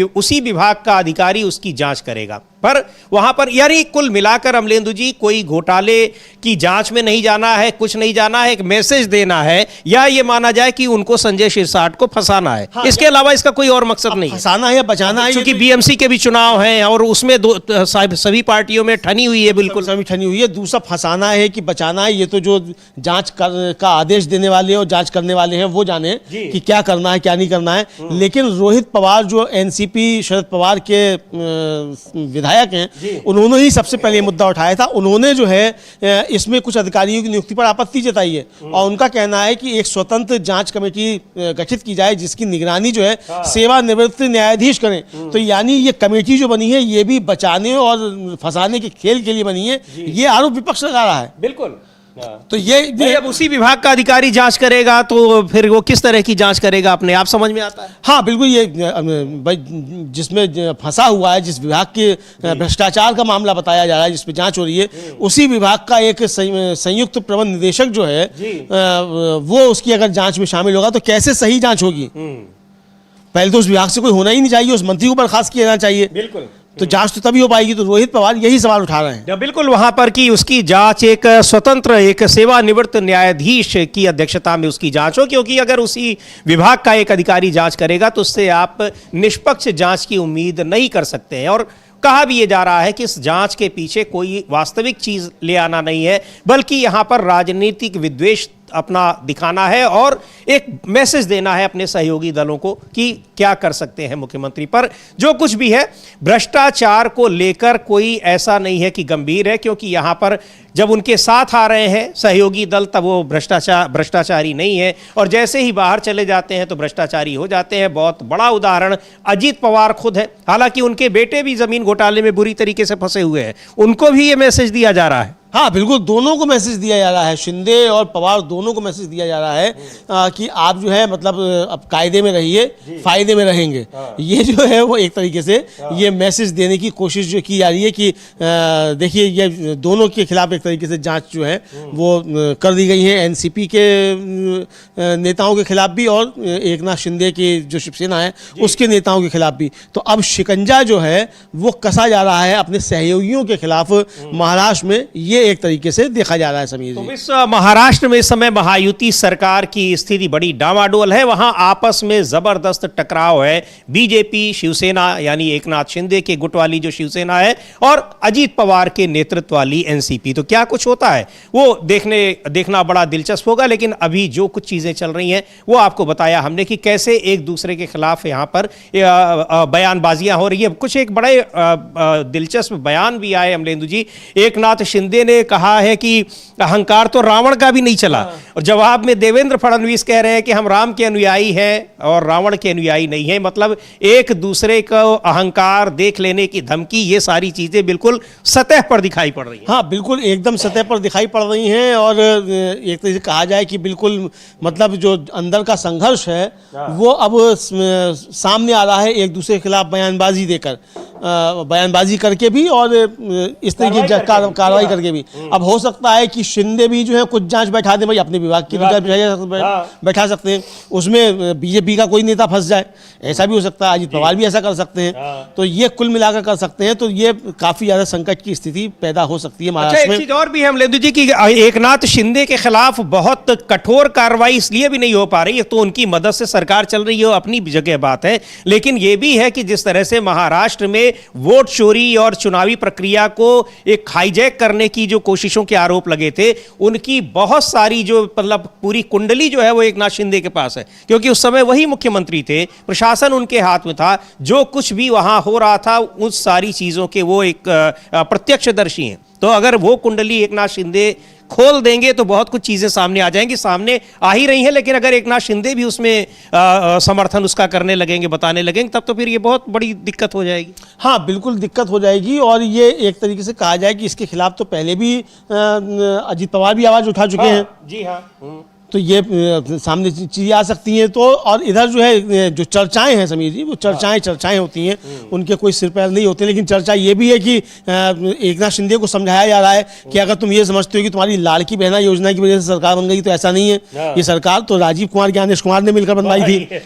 उसी विभाग का अधिकारी उसकी जांच करेगा। पर वहां पर यानी कुल मिलाकर अमलेंदु जी कोई घोटाले की जांच में नहीं जाना है, कुछ नहीं जाना है, एक मैसेज देना है, या ये माना जाए कि उनको संजय सिरसाट को फंसाना है। हाँ, इसके अलावा इसका कोई और मकसद नहीं है। फंसाना है या बचाना है, क्योंकि बीएमसी के भी चुनाव हैं और उसमें सभी पार्टियों में ठनी हुई है, बिल्कुल सभी ठनी हुई है। दूसरा फंसाना है कि बचाना है, ये तो जो जांच का आदेश देने वाले और जांच करने वाले हैं वो जाने कि क्या करना है क्या नहीं करना है। लेकिन रोहित पवार जो एनसीपी शरद पवार के विधायक हैं, उन्होंने ही सबसे पहले मुद्दा उठाया था। उन्होंने जो है इसमें कुछ अधिकारियों की नियुक्ति पर आपत्ति जताई है और उनका कहना है कि एक स्वतंत्र जांच कमेटी गठित की जाए जिसकी निगरानी जो है सेवानिवृत्त न्यायाधीश करें। तो यानी ये कमेटी जो बनी है ये भी बचाने और फंसाने के खेल के लिए बनी है, ये आरोप विपक्ष लगा रहा है। बिल्कुल। तो ये अब उसी विभाग का अधिकारी जांच करेगा तो फिर वो किस तरह की जांच करेगा अपने आप समझ में आता है। हाँ बिल्कुल, ये जिसमें फंसा हुआ है, जिस विभाग के भ्रष्टाचार का मामला बताया जा रहा है, जिस पे जांच हो रही है, उसी विभाग का एक संयुक्त प्रबंध निदेशक जो है वो उसकी अगर जांच में शामिल होगा तो कैसे सही जांच होगी। पहले तो उस विभाग से कोई होना ही नहीं चाहिए, उस मंत्री को बर्खास्त किया जाना चाहिए। बिल्कुल। तो जांच तो तभी हो पाएगी। तो रोहित पवार यही सवाल उठा रहे हैं। बिल्कुल, वहां पर कि उसकी जांच एक स्वतंत्र, एक सेवानिवृत्त न्यायाधीश की अध्यक्षता में उसकी जांच हो, क्योंकि अगर उसी विभाग का एक अधिकारी जांच करेगा तो उससे आप निष्पक्ष जांच की उम्मीद नहीं कर सकते हैं। और कहा भी ये जा रहा है कि इस जांच के पीछे कोई वास्तविक चीज ले आना नहीं है, बल्कि यहां पर राजनीतिक विद्वेष अपना दिखाना है और एक मैसेज देना है अपने सहयोगी दलों को कि क्या कर सकते हैं मुख्यमंत्री। पर जो कुछ भी है, भ्रष्टाचार को लेकर कोई ऐसा नहीं है कि गंभीर है, क्योंकि यहां पर जब उनके साथ आ रहे हैं सहयोगी दल तब वो भ्रष्टाचारी नहीं है, और जैसे ही बाहर चले जाते हैं तो भ्रष्टाचारी हो जाते हैं। बहुत बड़ा उदाहरण अजीत पवार खुद है। हालांकि उनके बेटे भी जमीन घोटाले में बुरी तरीके से फंसे हुए हैं, उनको भी ये मैसेज दिया जा रहा है। हाँ बिल्कुल, दोनों को मैसेज दिया जा रहा है, शिंदे और पवार दोनों को मैसेज दिया जा रहा है कि आप जो है मतलब अब कायदे में रहिए, फायदे में रहेंगे। ये जो है वो एक तरीके से ये मैसेज देने की कोशिश जो की जा रही है कि देखिए ये दोनों के खिलाफ एक तरीके से जांच जो है वो कर दी गई है, एनसीपी के नेताओं के खिलाफ भी और एकनाथ शिंदे की जो शिवसेना है उसके नेताओं के खिलाफ भी। तो अब शिकंजा जो है वो कसा जा रहा है अपने सहयोगियों के खिलाफ महाराष्ट्र में, ये एक तरीके से देखा जा रहा है। समीर तो इस महाराष्ट्र में इस समय महायुति सरकार की स्थिति बड़ी डामाडोल है। वहां आपस में जबरदस्त टकराव है, बीजेपी शिवसेना यानी एकनाथ शिंदे के गुट वाली जो शिवसेना है और अजीत पवार के नेतृत्व वाली एनसीपी। तो क्या कुछ होता है वो देखना बड़ा दिलचस्प होगा। लेकिन अभी जो कुछ चीजें चल रही हैं वो आपको बताया हमने कि कैसे एक दूसरे के खिलाफ यहां पर बयानबाजियां हो रही है। कुछ एक बड़े दिलचस्प बयान भी आए अमलेंदु जी। एकनाथ शिंदे ने कहा है कि अहंकार तो रावण का भी नहीं चला, और जवाब में देवेंद्र फडणवीस कह रहे हैं कि हम राम के अनुयायी हैं और रावण के अनुयायी नहीं हैं। मतलब एक दूसरे को अहंकार देख लेने की धमकी, ये सारी चीजें बिल्कुल सतह पर दिखाई पड़ रही हैं। हाँ बिल्कुल, एकदम सतह पर दिखाई पड़ रही हैं और एक तरह से कहा जाए कि बिल्कुल मतलब जो अंदर का संघर्ष है वो अब सामने आ रहा है एक दूसरे के खिलाफ बयानबाजी देकर। बयानबाजी करके भी और इस तरीके की कार्रवाई करके भी। अब हो सकता है कि शिंदे भी जो है कुछ जांच बैठा दे, भाई अपने विभाग की बैठा सकते हैं, उसमें बीजेपी का कोई नेता फंस जाए, ऐसा भी हो सकता है। अजित पवार भी ऐसा कर सकते हैं, तो ये कुल मिलाकर कर सकते हैं, तो ये काफी ज्यादा संकट की स्थिति पैदा हो सकती है महाराष्ट्र में। एक चीज और भी है अमलेंदु जी की एकनाथ शिंदे के खिलाफ बहुत कठोर कार्रवाई इसलिए भी नहीं हो पा रही है, तो उनकी मदद से सरकार चल रही है, अपनी जगह बात है, लेकिन यह भी है कि जिस तरह से महाराष्ट्र में वोट चोरी और चुनावी प्रक्रिया को एक हाईजैक करने की जो कोशिशों के आरोप लगे थे, उनकी बहुत सारी जो मतलब पूरी कुंडली जो है वो एकनाथ शिंदे के पास है, क्योंकि उस समय वही मुख्यमंत्री थे, प्रशासन उनके हाथ में था, जो कुछ भी वहां हो रहा था उस सारी चीजों के वो एक प्रत्यक्षदर्शी हैं। तो अगर वो कुंडली एकनाथ शिंदे खोल देंगे तो बहुत कुछ चीजें सामने आ जाएंगी, सामने आ ही रही हैं, लेकिन अगर एकनाथ शिंदे भी उसमें समर्थन उसका करने लगेंगे, बताने लगेंगे, तब तो फिर ये बहुत बड़ी दिक्कत हो जाएगी। हाँ, बिल्कुल दिक्कत हो जाएगी। और ये एक तरीके से कहा जाए कि इसके खिलाफ तो पहले भी अजित पवार भी आवाज उठा चुके हैं। जी हाँ। तो ये सामने चीजें आ सकती हैं। तो और इधर जो है जो चर्चाएं हैं समीर जी, वो चर्चाएं होती हैं, उनके कोई सिर पैर नहीं होते, लेकिन चर्चा ये भी है कि एकनाथ शिंदे को समझाया जा रहा है कि अगर तुम ये समझते हो कि तुम्हारी लाड़की बहना योजना की वजह से सरकार बन गई, तो ऐसा नहीं है। ये सरकार तो राजीव कुमार ज्ञानेश कुमार ने मिलकर बनवाई थी,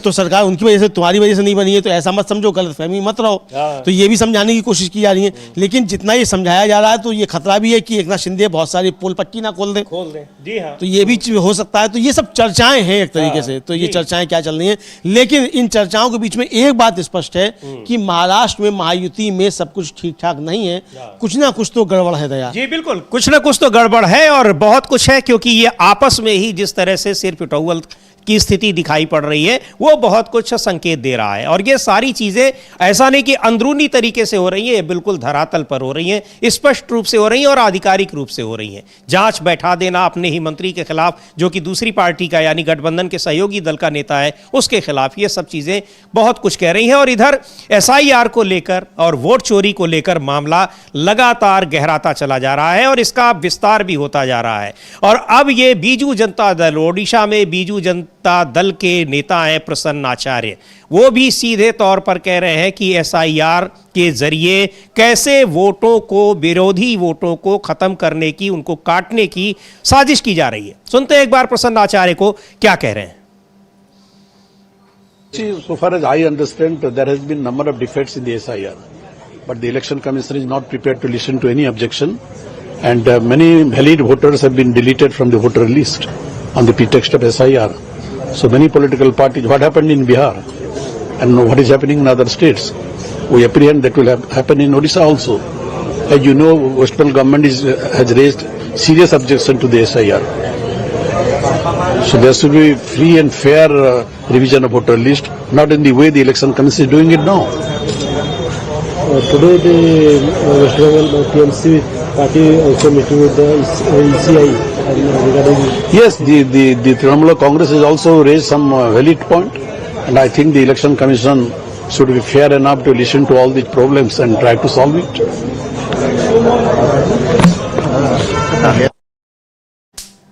तो सरकार उनकी वजह से, तुम्हारी वजह से नहीं बनी है, तो ऐसा मत समझो, गलतफहमी मत रहो। तो ये भी समझाने की कोशिश की जा रही है, लेकिन जितना ये समझाया जा रहा है तो ये खतरा भी है कि एकनाथ शिंदे बहुत सारी पोल पट्टी ना खोल दें। जी हाँ। तो ये भी हो सकता है। तो ये सब चर्चाएं हैं एक तरीके से, तो ये चर्चाएं क्या चल रही हैं, लेकिन इन चर्चाओं के बीच में एक बात स्पष्ट है कि महाराष्ट्र में महायुति में सब कुछ ठीक ठाक नहीं है, कुछ ना कुछ तो गड़बड़ है दया। जी बिल्कुल, कुछ ना कुछ तो गड़बड़ है और बहुत कुछ है, क्योंकि ये आपस में ही जिस तरह से सिर पिटौल की स्थिति दिखाई पड़ रही है वो बहुत कुछ संकेत दे रहा है। और ये सारी चीजें ऐसा नहीं कि अंदरूनी तरीके से हो रही हैं, ये बिल्कुल धरातल पर हो रही हैं, स्पष्ट रूप से हो रही हैं और आधिकारिक रूप से हो रही हैं। जांच बैठा देना अपने ही मंत्री के खिलाफ, जो कि दूसरी पार्टी का यानी गठबंधन के सहयोगी दल का नेता है, उसके खिलाफ, ये सब चीजें बहुत कुछ कह रही हैं। और इधर SIR को लेकर और वोट चोरी को लेकर मामला लगातार गहराता चला जा रहा है और इसका विस्तार भी होता जा रहा है। और अब ये बीजू जनता दल, ओडिशा में बीजू जनता दल के नेता हैं प्रसन्न आचार्य, वो भी सीधे तौर पर कह रहे हैं कि SIR के जरिए कैसे वोटों को, विरोधी वोटों को खत्म करने की, उनको काटने की साजिश की जा रही है। सुनते हैं एक बार प्रसन्न आचार्य को क्या कह रहे हैं। See, so far as I understand, there has been number of defects in the SIR, but the Election Commission is not prepared to listen to any objection, and many valid voters have been deleted from the voter list on the pretext of SIR. So many political parties, what happened in Bihar and what is happening in other states, we apprehend that will happen in Odisha also. As you know, West Bengal government has raised serious objection to the SIR. So there should be free and fair revision of voter list, not in the way the Election Commission is doing it now. Today the West Bengal TMC party also meeting with the ECI regarding. Yes, the Trinamool Congress has also raised some valid point, and I think the Election Commission should be fair enough to listen to all these problems and try to solve it.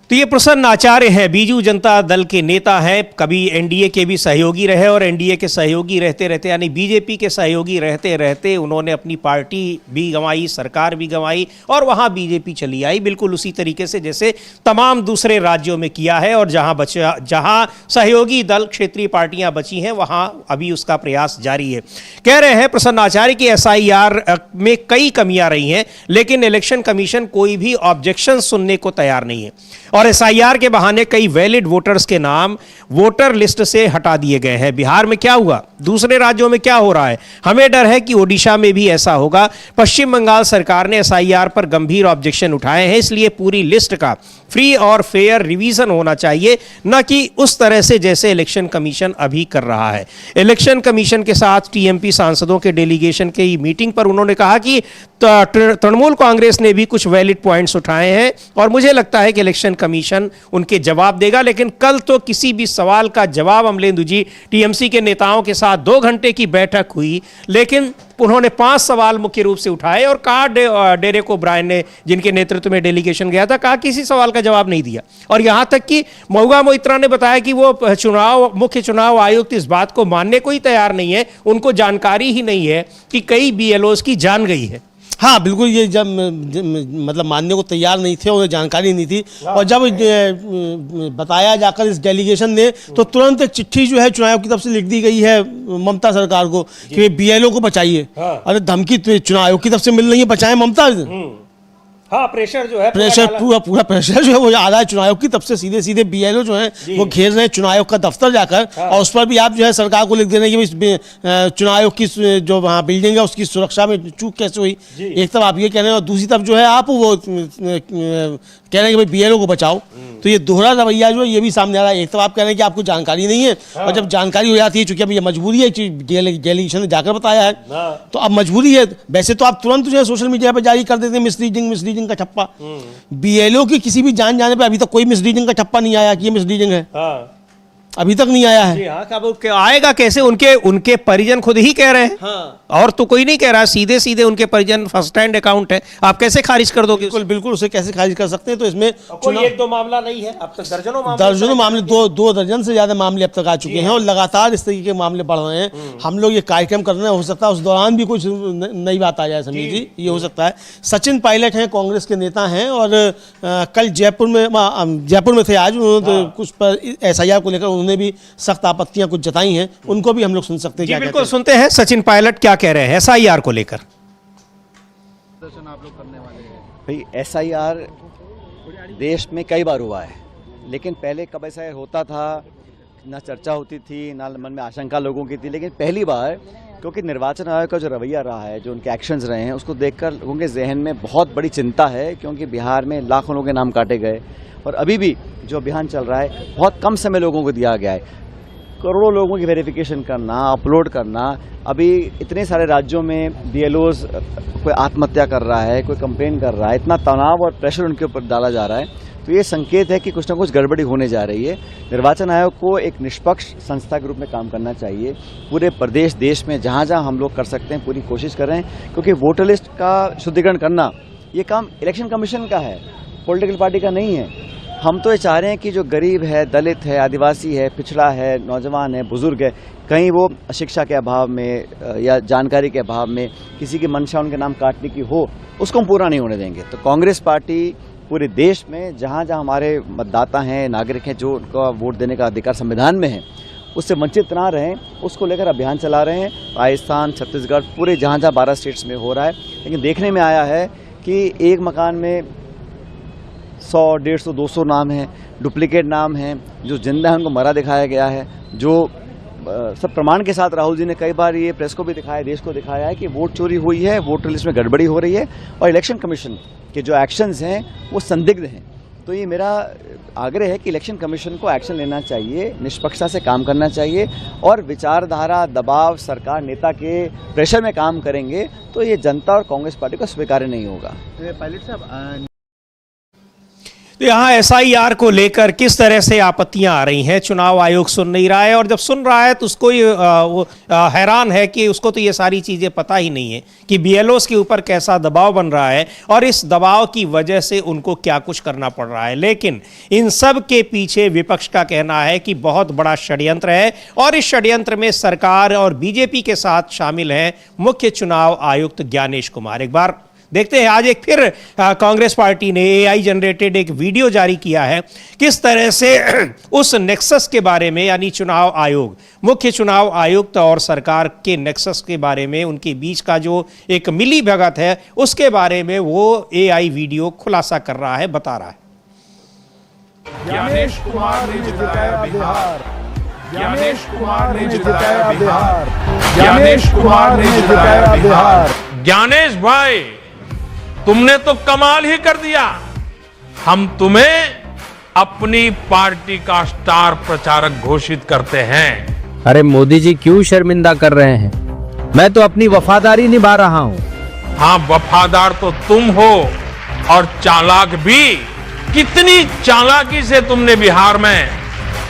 तो ये प्रसन्न आचार्य हैं, बीजू जनता दल के नेता हैं, कभी NDA के भी सहयोगी रहे और एनडीए के सहयोगी रहते रहते यानी बीजेपी के सहयोगी रहते रहते उन्होंने अपनी पार्टी भी गंवाई, सरकार भी गंवाई और वहाँ बीजेपी चली आई, बिल्कुल उसी तरीके से जैसे तमाम दूसरे राज्यों में किया है। और जहाँ सहयोगी दल, क्षेत्रीय पार्टियाँ बची हैं, वहाँ अभी उसका प्रयास जारी है। कह रहे हैं प्रसन्न आचार्य कि SIR में कई कमियाँ रही हैं, लेकिन इलेक्शन कमीशन कोई भी ऑब्जेक्शन सुनने को तैयार नहीं है और SIR के बहाने कई वैलिड वोटर्स के नाम वोटर लिस्ट से हटा दिए गए हैं। बिहार में क्या हुआ, दूसरे राज्यों में क्या हो रहा है, हमें डर है कि ओडिशा में भी ऐसा होगा। पश्चिम बंगाल सरकार ने SIR पर गंभीर ऑब्जेक्शन उठाए हैं, इसलिए पूरी लिस्ट का फ्री और फेयर रिवीजन होना चाहिए, न कि उस तरह से जैसे इलेक्शन कमीशन अभी कर रहा है। इलेक्शन कमीशन के साथ TMP सांसदों के डेलीगेशन की मीटिंग पर उन्होंने कहा कि तृणमूल कांग्रेस ने भी कुछ वैलिड पॉइंट्स उठाए हैं और मुझे लगता है कि इलेक्शन कमीशन उनके जवाब देगा। लेकिन कल तो किसी भी सवाल का जवाब अमलेंदु जी TMC के नेताओं के साथ 2 घंटे की बैठक हुई, लेकिन उन्होंने 5 सवाल मुख्य रूप से उठाए और कहा डेरेक ओब्रायन ने, जिनके नेतृत्व में डेलीगेशन गया था, कहा किसी सवाल का जवाब नहीं दिया। और यहां तक कि महुआ मोइत्रा ने बताया कि वो मुख्य चुनाव आयुक्त इस बात को मानने को ही तैयार नहीं है, उनको जानकारी ही नहीं है कि कई BLOs की जान गई है। हाँ बिल्कुल, ये जब मतलब मानने को तैयार नहीं थे, उन्हें जानकारी नहीं थी। और जब बताया जाकर इस डेलीगेशन ने, तो तुरंत एक चिट्ठी जो है चुनाव आयोग की तरफ से लिख दी गई है ममता सरकार को कि BLO को बचाइए। अरे धमकी चुनाव आयोग की तरफ से मिल रही है, बचाएं ममता। हाँ, प्रेशर जो है, प्रेशर पूरा प्रेशर जो है वो आ रहा है चुनाव आयोग की, तब से सीधे सीधे BLO जो है वो घेर रहे हैं चुनाव आयोग का दफ्तर जाकर। और उस पर भी आप जो है सरकार को लिख दे रहे हैं कि चुनाव आयोग की जो वहाँ बिल्डिंग है उसकी सुरक्षा में चूक कैसे हुई। एक तरफ आप ये कह रहे हैं और दूसरी तरफ जो है आप वो कह रहे हैं कि भाई BLO को बचाओ। तो ये दोहरा रवैया जो है ये भी सामने आ रहा है। एक तरफ आप कह रहे हैं कि आपको जानकारी नहीं है, और जब जानकारी हो जाती है, चूंकि अब ये मजबूरी है, डेलीगेशन ने जाकर बताया है, तो अब मजबूरी है। वैसे तो आप तुरंत जो है सोशल मीडिया पर जारी कर देते हैं मिसलीडिंग का ठप्पा। BLO की किसी भी जान जाने पे अभी तक कोई मिसलीडिंग का ठप्पा नहीं आया कि ये मिसलीडिंग है, अभी तक नहीं आया है। हाँ, कब आएगा कैसे? उनके परिजन खुद ही कह रहे हैं। हाँ। और तो कोई नहीं कह रहा, सीधे सीधे उनके परिजन फर्स्ट हैंड अकाउंट है, आप कैसे खारिज कर दोगे? बिल्कुल उसे कैसे खारिज कर सकते हैं? तो इसमें कोई 1-2 मामला नहीं है, अब तक दर्जनों मामले 2 दर्जन से ज्यादा मामले अब तक आ चुके हैं, और लगातार इस तरीके के मामले बढ़ रहे हैं। हम लोग ये कार्यक्रम कर रहे हैं, हो सकता है उस दौरान भी कुछ नई बात आ जाए समीर जी, ये हो सकता है। सचिन पायलट हैं, कांग्रेस के नेता हैं, और कल जयपुर में थे आज, उन्होंने कुछ पर SIR को लेकर उन्होंने भी सख्त आपत्तियां कुछ जताई हैं, उनको भी हम लोग सुन सकते हैं। क्या बिल्कुल सुनते हैं सचिन पायलट क्या कह रहे हैं SIR को लेकर। भाई SIR देश में कई बार हुआ है, लेकिन पहले कब SIR होता था, ना चर्चा होती थी, ना मन में आशंका लोगों की थी। लेकिन पहली बार, क्योंकि निर्वाचन आयोग का जो रवैया रहा है, जो उनके एक्शंस रहे हैं, उसको देखकर लोगों के जहन में बहुत बड़ी चिंता है, क्योंकि बिहार में लाखों लोगों के नाम काटे गए, और अभी भी जो अभियान चल रहा है बहुत कम समय लोगों को दिया गया है। करोड़ों लोगों की वेरिफिकेशन करना, अपलोड करना, अभी इतने सारे राज्यों में BLOs कोई आत्महत्या कर रहा है, कोई कंप्लेन कर रहा है, इतना तनाव और प्रेशर उनके ऊपर डाला जा रहा है, तो ये संकेत है कि कुछ ना कुछ गड़बड़ी होने जा रही है। निर्वाचन आयोग को एक निष्पक्ष संस्था के रूप में काम करना चाहिए। पूरे प्रदेश देश में जहाँ जहाँ हम लोग कर सकते हैं पूरी कोशिश कर रहे हैं, क्योंकि वोटर लिस्ट का शुद्धिकरण करना ये काम इलेक्शन कमीशन का है, पॉलिटिकल पार्टी का नहीं है। हम तो ये चाह रहे हैं कि जो गरीब है, दलित है, आदिवासी है, पिछड़ा है, नौजवान है, बुजुर्ग है, कहीं वो शिक्षा के अभाव में या जानकारी के अभाव में किसी की मंशा उनके नाम काटने की हो, उसको हम पूरा नहीं होने देंगे। तो कांग्रेस पार्टी पूरे देश में जहाँ जहाँ हमारे मतदाता हैं, नागरिक हैं, जो उनका वोट देने का अधिकार संविधान में है, उससे वंचित ना रहें, उसको लेकर अभियान चला रहे हैं। राजस्थान, छत्तीसगढ़, पूरे जहाँ जहाँ 12 स्टेट्स में हो रहा है। लेकिन देखने में आया है कि एक मकान में 100, 150, 200 नाम हैं, डुप्लीकेट नाम हैं, जो जिंदा है उनको मरा दिखाया गया है, जो सब प्रमाण के साथ राहुल जी ने कई बार ये प्रेस को भी दिखाया, देश को दिखाया है कि वोट चोरी हुई है, वोटर लिस्ट में गड़बड़ी हो रही है, और इलेक्शन कमीशन के जो एक्शंस हैं वो संदिग्ध हैं। तो ये मेरा आग्रह है कि इलेक्शन कमीशन को एक्शन लेना चाहिए, निष्पक्षता से काम करना चाहिए, और विचारधारा, दबाव, सरकार, नेता के प्रेशर में काम करेंगे तो ये जनता और कांग्रेस पार्टी को स्वीकार्य नहीं होगा। पायलट साहब, तो यहाँ SIR को लेकर किस तरह से आपत्तियां आ रही हैं, चुनाव आयोग सुन नहीं रहा है, और जब सुन रहा है तो उसको हैरान है कि उसको तो ये सारी चीज़ें पता ही नहीं है कि BLOs के ऊपर कैसा दबाव बन रहा है, और इस दबाव की वजह से उनको क्या कुछ करना पड़ रहा है। लेकिन इन सब के पीछे विपक्ष का कहना है कि बहुत बड़ा षड्यंत्र है, और इस षड्यंत्र में सरकार और BJP के साथ शामिल हैं मुख्य चुनाव आयुक्त ज्ञानेश कुमार। एक बार देखते हैं, आज एक फिर कांग्रेस पार्टी ने AI जनरेटेड एक वीडियो जारी किया है, किस तरह से उस नेक्सस के बारे में, यानी चुनाव आयोग, मुख्य चुनाव आयुक्त और सरकार के नेक्सस के बारे में, उनके बीच का जो एक मिली भगत है उसके बारे में वो AI वीडियो खुलासा कर रहा है, बता रहा है। ज्ञानेश कुमार ने जिताया बिहार, ज्ञानेश कुमार ने जिताया बिहार, ज्ञानेश कुमार ने जिताया बिहार। ज्ञानेश भाई, तुमने तो कमाल ही कर दिया। हम तुम्हें अपनी पार्टी का स्टार प्रचारक घोषित करते हैं। अरे मोदी जी क्यों शर्मिंदा कर रहे हैं, मैं तो अपनी वफादारी निभा रहा हूँ। हाँ, वफादार तो तुम हो, और चालाक भी। कितनी चालाकी से तुमने बिहार में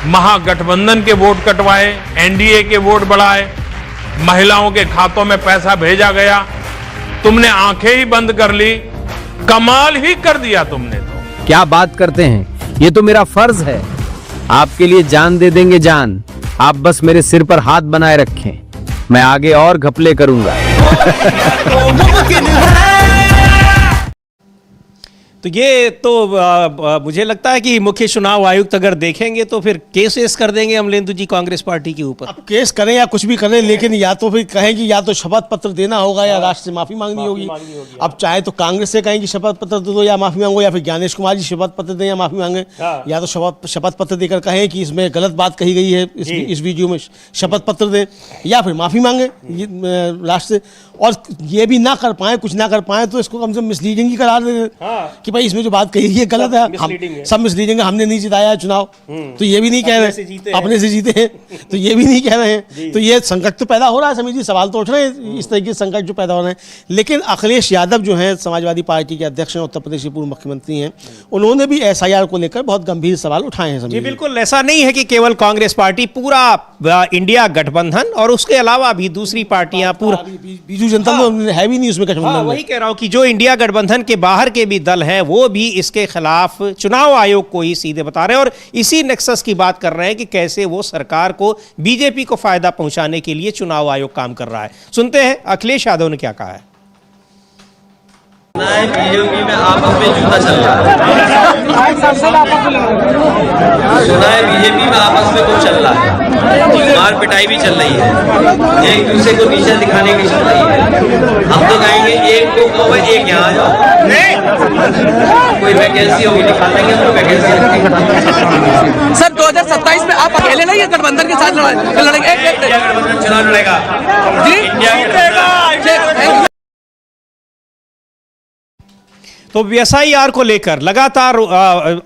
महागठबंधन के वोट कटवाए, NDA के वोट बढ़ाए, महिलाओं के खातों में पैसा भेजा गया, तुमने आंखें ही बंद कर ली। कमाल ही कर दिया तुमने तो। क्या बात करते हैं, ये तो मेरा फर्ज है। आपके लिए जान दे देंगे जान, आप बस मेरे सिर पर हाथ बनाए रखें, मैं आगे और घपले करूंगा। तो ये तो मुझे लगता है कि मुख्य चुनाव आयुक्त अगर देखेंगे तो फिर केस कर देंगे अमलेंदु जी कांग्रेस पार्टी के ऊपर। अब केस करें या कुछ भी करें, लेकिन या तो फिर कहें कि या तो शपथ पत्र देना होगा या राष्ट्र से माफी मांगनी होगी। अब चाहे तो कांग्रेस से कहें कि शपथ पत्र दे दो या माफी मांगो, या फिर ज्ञानेश कुमार जी शपथ पत्र दें या माफी मांगे, या तो शपथ पत्र देकर कहें कि इसमें गलत बात कही गई है इस वीडियो में, शपथ पत्र दें, या फिर माफी मांगे राष्ट्र से। और ये भी ना कर पाए, कुछ ना कर पाए, तो इसको कम से कम मिसलीडिंग ही करार दे कि भाई इसमें जो बात कही है गलत है, सब मिसलीडिंग है, हमने नहीं जिताया है चुनाव, तो ये भी नहीं कह रहे, अपने से जीते हैं, तो ये भी नहीं कह रहे हैं। तो ये संकट तो पैदा हो रहा है, समीर जी, सवाल तो उठ रहे हैं इस तरीके से संकट जो पैदा हो रहे हैं। लेकिन अखिलेश यादव जो है समाजवादी पार्टी के अध्यक्ष हैं, उत्तर प्रदेश के पूर्व मुख्यमंत्री हैं, उन्होंने भी SIR को लेकर बहुत गंभीर सवाल उठाए हैं। जी बिल्कुल, ऐसा नहीं है कि केवल कांग्रेस पार्टी, पूरा इंडिया गठबंधन और उसके अलावा भी दूसरी पार्टियां, पूरा बीजू जनता दल है भी नहीं उसमें गठबंधन। वही कह रहा हूं कि जो इंडिया गठबंधन के बाहर के भी दल हैं वो भी इसके खिलाफ चुनाव आयोग को ही सीधे बता रहे हैं और इसी नेक्सस की बात कर रहे हैं कि कैसे वो सरकार को, बीजेपी को फायदा पहुंचाने के लिए चुनाव आयोग काम कर रहा है। सुनते हैं अखिलेश यादव ने क्या कहा है। बीजेपी में आपस में जूता चल रहा है, सुना है बीजेपी में आपस में कुछ चल रहा है, मार पिटाई भी चल रही है, एक दूसरे को नीचे दिखाने की चल रही है। हम तो कहेंगे एक को कहो एक यहाँ आ जाओ, कोई वैकेंसी होगी निकाल देंगे हम, वैकेंसी। सर 2027 में आप अकेले नहीं है गठबंधन के साथ लड़ेंगे, चुनाव लड़ेगा जी। तो SIR को लेकर लगातार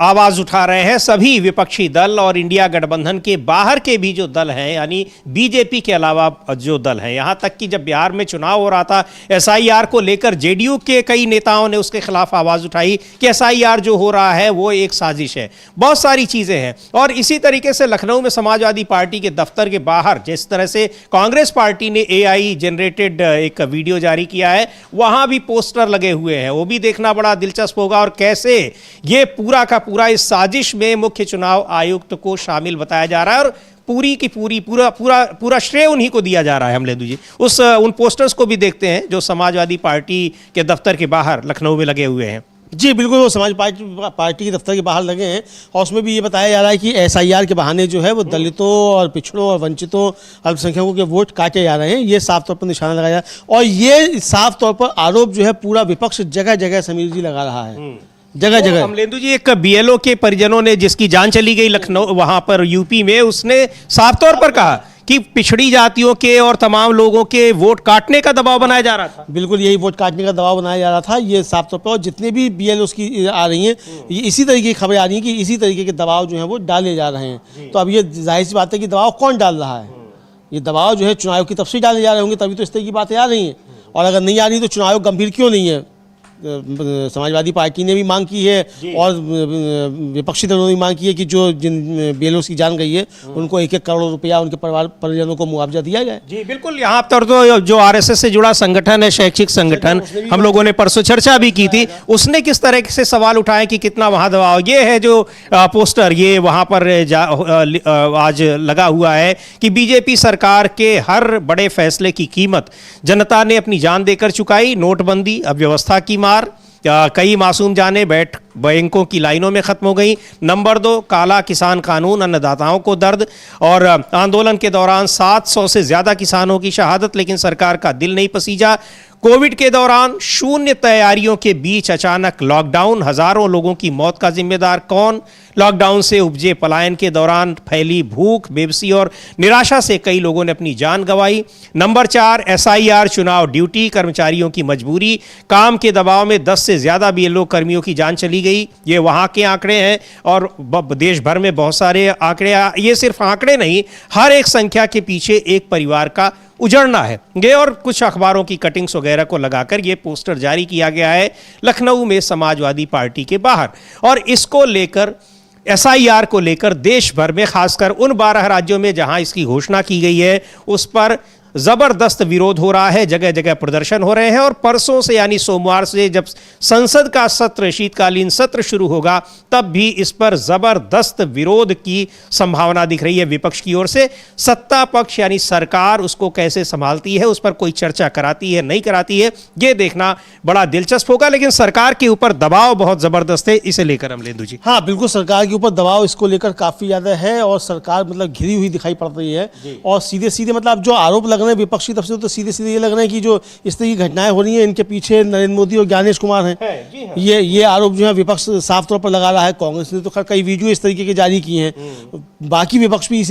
आवाज उठा रहे हैं सभी विपक्षी दल और इंडिया गठबंधन के बाहर के भी जो दल हैं, यानी बीजेपी के अलावा जो दल हैं। यहां तक कि जब बिहार में चुनाव हो रहा था, SIR को लेकर JDU के कई नेताओं ने उसके खिलाफ आवाज उठाई कि SIR जो हो रहा है वो एक साजिश है। बहुत सारी चीजें हैं। और इसी तरीके से लखनऊ में समाजवादी पार्टी के दफ्तर के बाहर जिस तरह से कांग्रेस पार्टी ने AI जनरेटेड एक वीडियो जारी किया है, वहां भी पोस्टर लगे हुए हैं, वो भी देखना बड़ा दिलचस्प होगा। और कैसे ये पूरा का पूरा इस साजिश में मुख्य चुनाव आयुक्त को शामिल बताया जा रहा है और पूरी की पूरी पूरा श्रेय उन्हीं को दिया जा रहा है। अमलेंदु जी, उन पोस्टर्स को भी देखते हैं जो समाजवादी पार्टी के दफ्तर के बाहर लखनऊ में लगे हुए हैं। जी बिल्कुल, वो समाज पार्टी के दफ्तर के बाहर लगे हैं और उसमें भी ये बताया जा रहा है कि SIR के बहाने जो है वो दलितों और पिछड़ों और वंचितों, अल्पसंख्यकों के वोट काटे जा रहे हैं। ये साफ तौर पर निशाना लगाया जा रहा है और ये साफ तौर पर आरोप जो है पूरा विपक्ष जगह जगह समीर जी लगा रहा है, जगह जगह। अमलेंदु जी, एक BLO के परिजनों ने, जिसकी जान चली गई लखनऊ, वहां पर UP में, उसने साफ तौर पर कहा कि पिछड़ी जातियों के और तमाम लोगों के वोट काटने का दबाव बनाया जा रहा था। बिल्कुल, यही वोट काटने का दबाव बनाया जा रहा था, ये साफ तौर पर। और जितने भी BLOs की आ रही हैं, ये इसी तरीके की खबरें आ रही हैं कि इसी तरीके के दबाव जो हैं वो डाले जा रहे हैं। तो अब ये जाहिर सी बात है कि दबाव कौन डाल रहा है? ये दबाव जो है चुनाव की तरफ से डाले जा रहे होंगे, तभी तो इस तरह की बातें आ रही हैं। और अगर नहीं आ रही तो चुनाव गंभीर क्यों नहीं है? समाजवादी पार्टी ने भी मांग की है और विपक्षी दलों ने भी मांग की है कि जो जिन BLOs की जान गई है उनको 1-1 करोड़ रुपया उनके परिजनों को मुआवजा दिया जाए। जी बिल्कुल, यहाँ पर तो जो RSS से जुड़ा संगठन है, शैक्षिक संगठन, हम लोगों ने परसों चर्चा भी की थी, उसने किस तरह से सवाल उठाए कि कितना वहाँ दबाव। ये है जो पोस्टर ये वहाँ पर आज लगा हुआ है कि बीजेपी सरकार के हर बड़े फैसले की कीमत जनता ने अपनी जान देकर चुकाई। नोटबंदी, अव्यवस्था की मार, कई मासूम जाने बैंकों की लाइनों में खत्म हो गई। नंबर 2, काला किसान कानून, अन्नदाताओं को दर्द। और आंदोलन के दौरान 700 से ज्यादा किसानों की शहादत, लेकिन सरकार का दिल नहीं पसीजा। कोविड के दौरान शून्य तैयारियों के बीच अचानक लॉकडाउन, हजारों लोगों की मौत का जिम्मेदार कौन? लॉकडाउन से उपजे पलायन के दौरान फैली भूख, बेबसी और निराशा से कई लोगों ने अपनी जान गंवाई। नंबर 4, SIR चुनाव ड्यूटी, कर्मचारियों की मजबूरी, काम के दबाव में 10 से ज्यादा BLO कर्मियों की जान चली गई। ये वहाँ के आंकड़े हैं और देश भर में बहुत सारे आंकड़े। ये सिर्फ आंकड़े नहीं, हर एक संख्या के पीछे एक परिवार का उजड़ना है। ये और कुछ अखबारों की कटिंग्स वगैरह को लगाकर ये पोस्टर जारी किया गया है लखनऊ में समाजवादी पार्टी के बाहर। और इसको लेकर, SIR को लेकर देश भर में, खासकर उन 12 राज्यों में जहां इसकी घोषणा की गई है, उस पर जबरदस्त विरोध हो रहा है, जगह जगह प्रदर्शन हो रहे हैं और परसों से यानी सोमवार से जब संसद का सत्र, शीतकालीन सत्र शुरू होगा, तब भी इस पर जबरदस्त विरोध की संभावना दिख रही है विपक्ष की ओर से। सत्ता पक्ष यानी सरकार उसको कैसे संभालती है, उस पर कोई चर्चा कराती है नहीं कराती है, ये देखना बड़ा दिलचस्प होगा। लेकिन सरकार के ऊपर दबाव बहुत जबरदस्त है, इसे लेकर अमलेंदु जी। हाँ बिल्कुल, सरकार के ऊपर दबाव इसको लेकर काफी ज्यादा है और सरकार मतलब घिरी हुई दिखाई पड़ रही है। और सीधे सीधे मतलब जो आरोप लग रहे हैं विपक्ष की तरफ से, तो सीधे सीधे ये लग रहे हैं कि जो इस तरह की घटनाएं हो रही हैं इनके पीछे नरेंद्र मोदी और ज्ञानेश कुमार हैं। ये आरोप जो है विपक्ष साफ तौर पर लगा रहा है। कांग्रेस ने तो खैर कई वीडियो इस तरीके के जारी किए हैं, बाकी विपक्ष भी इसी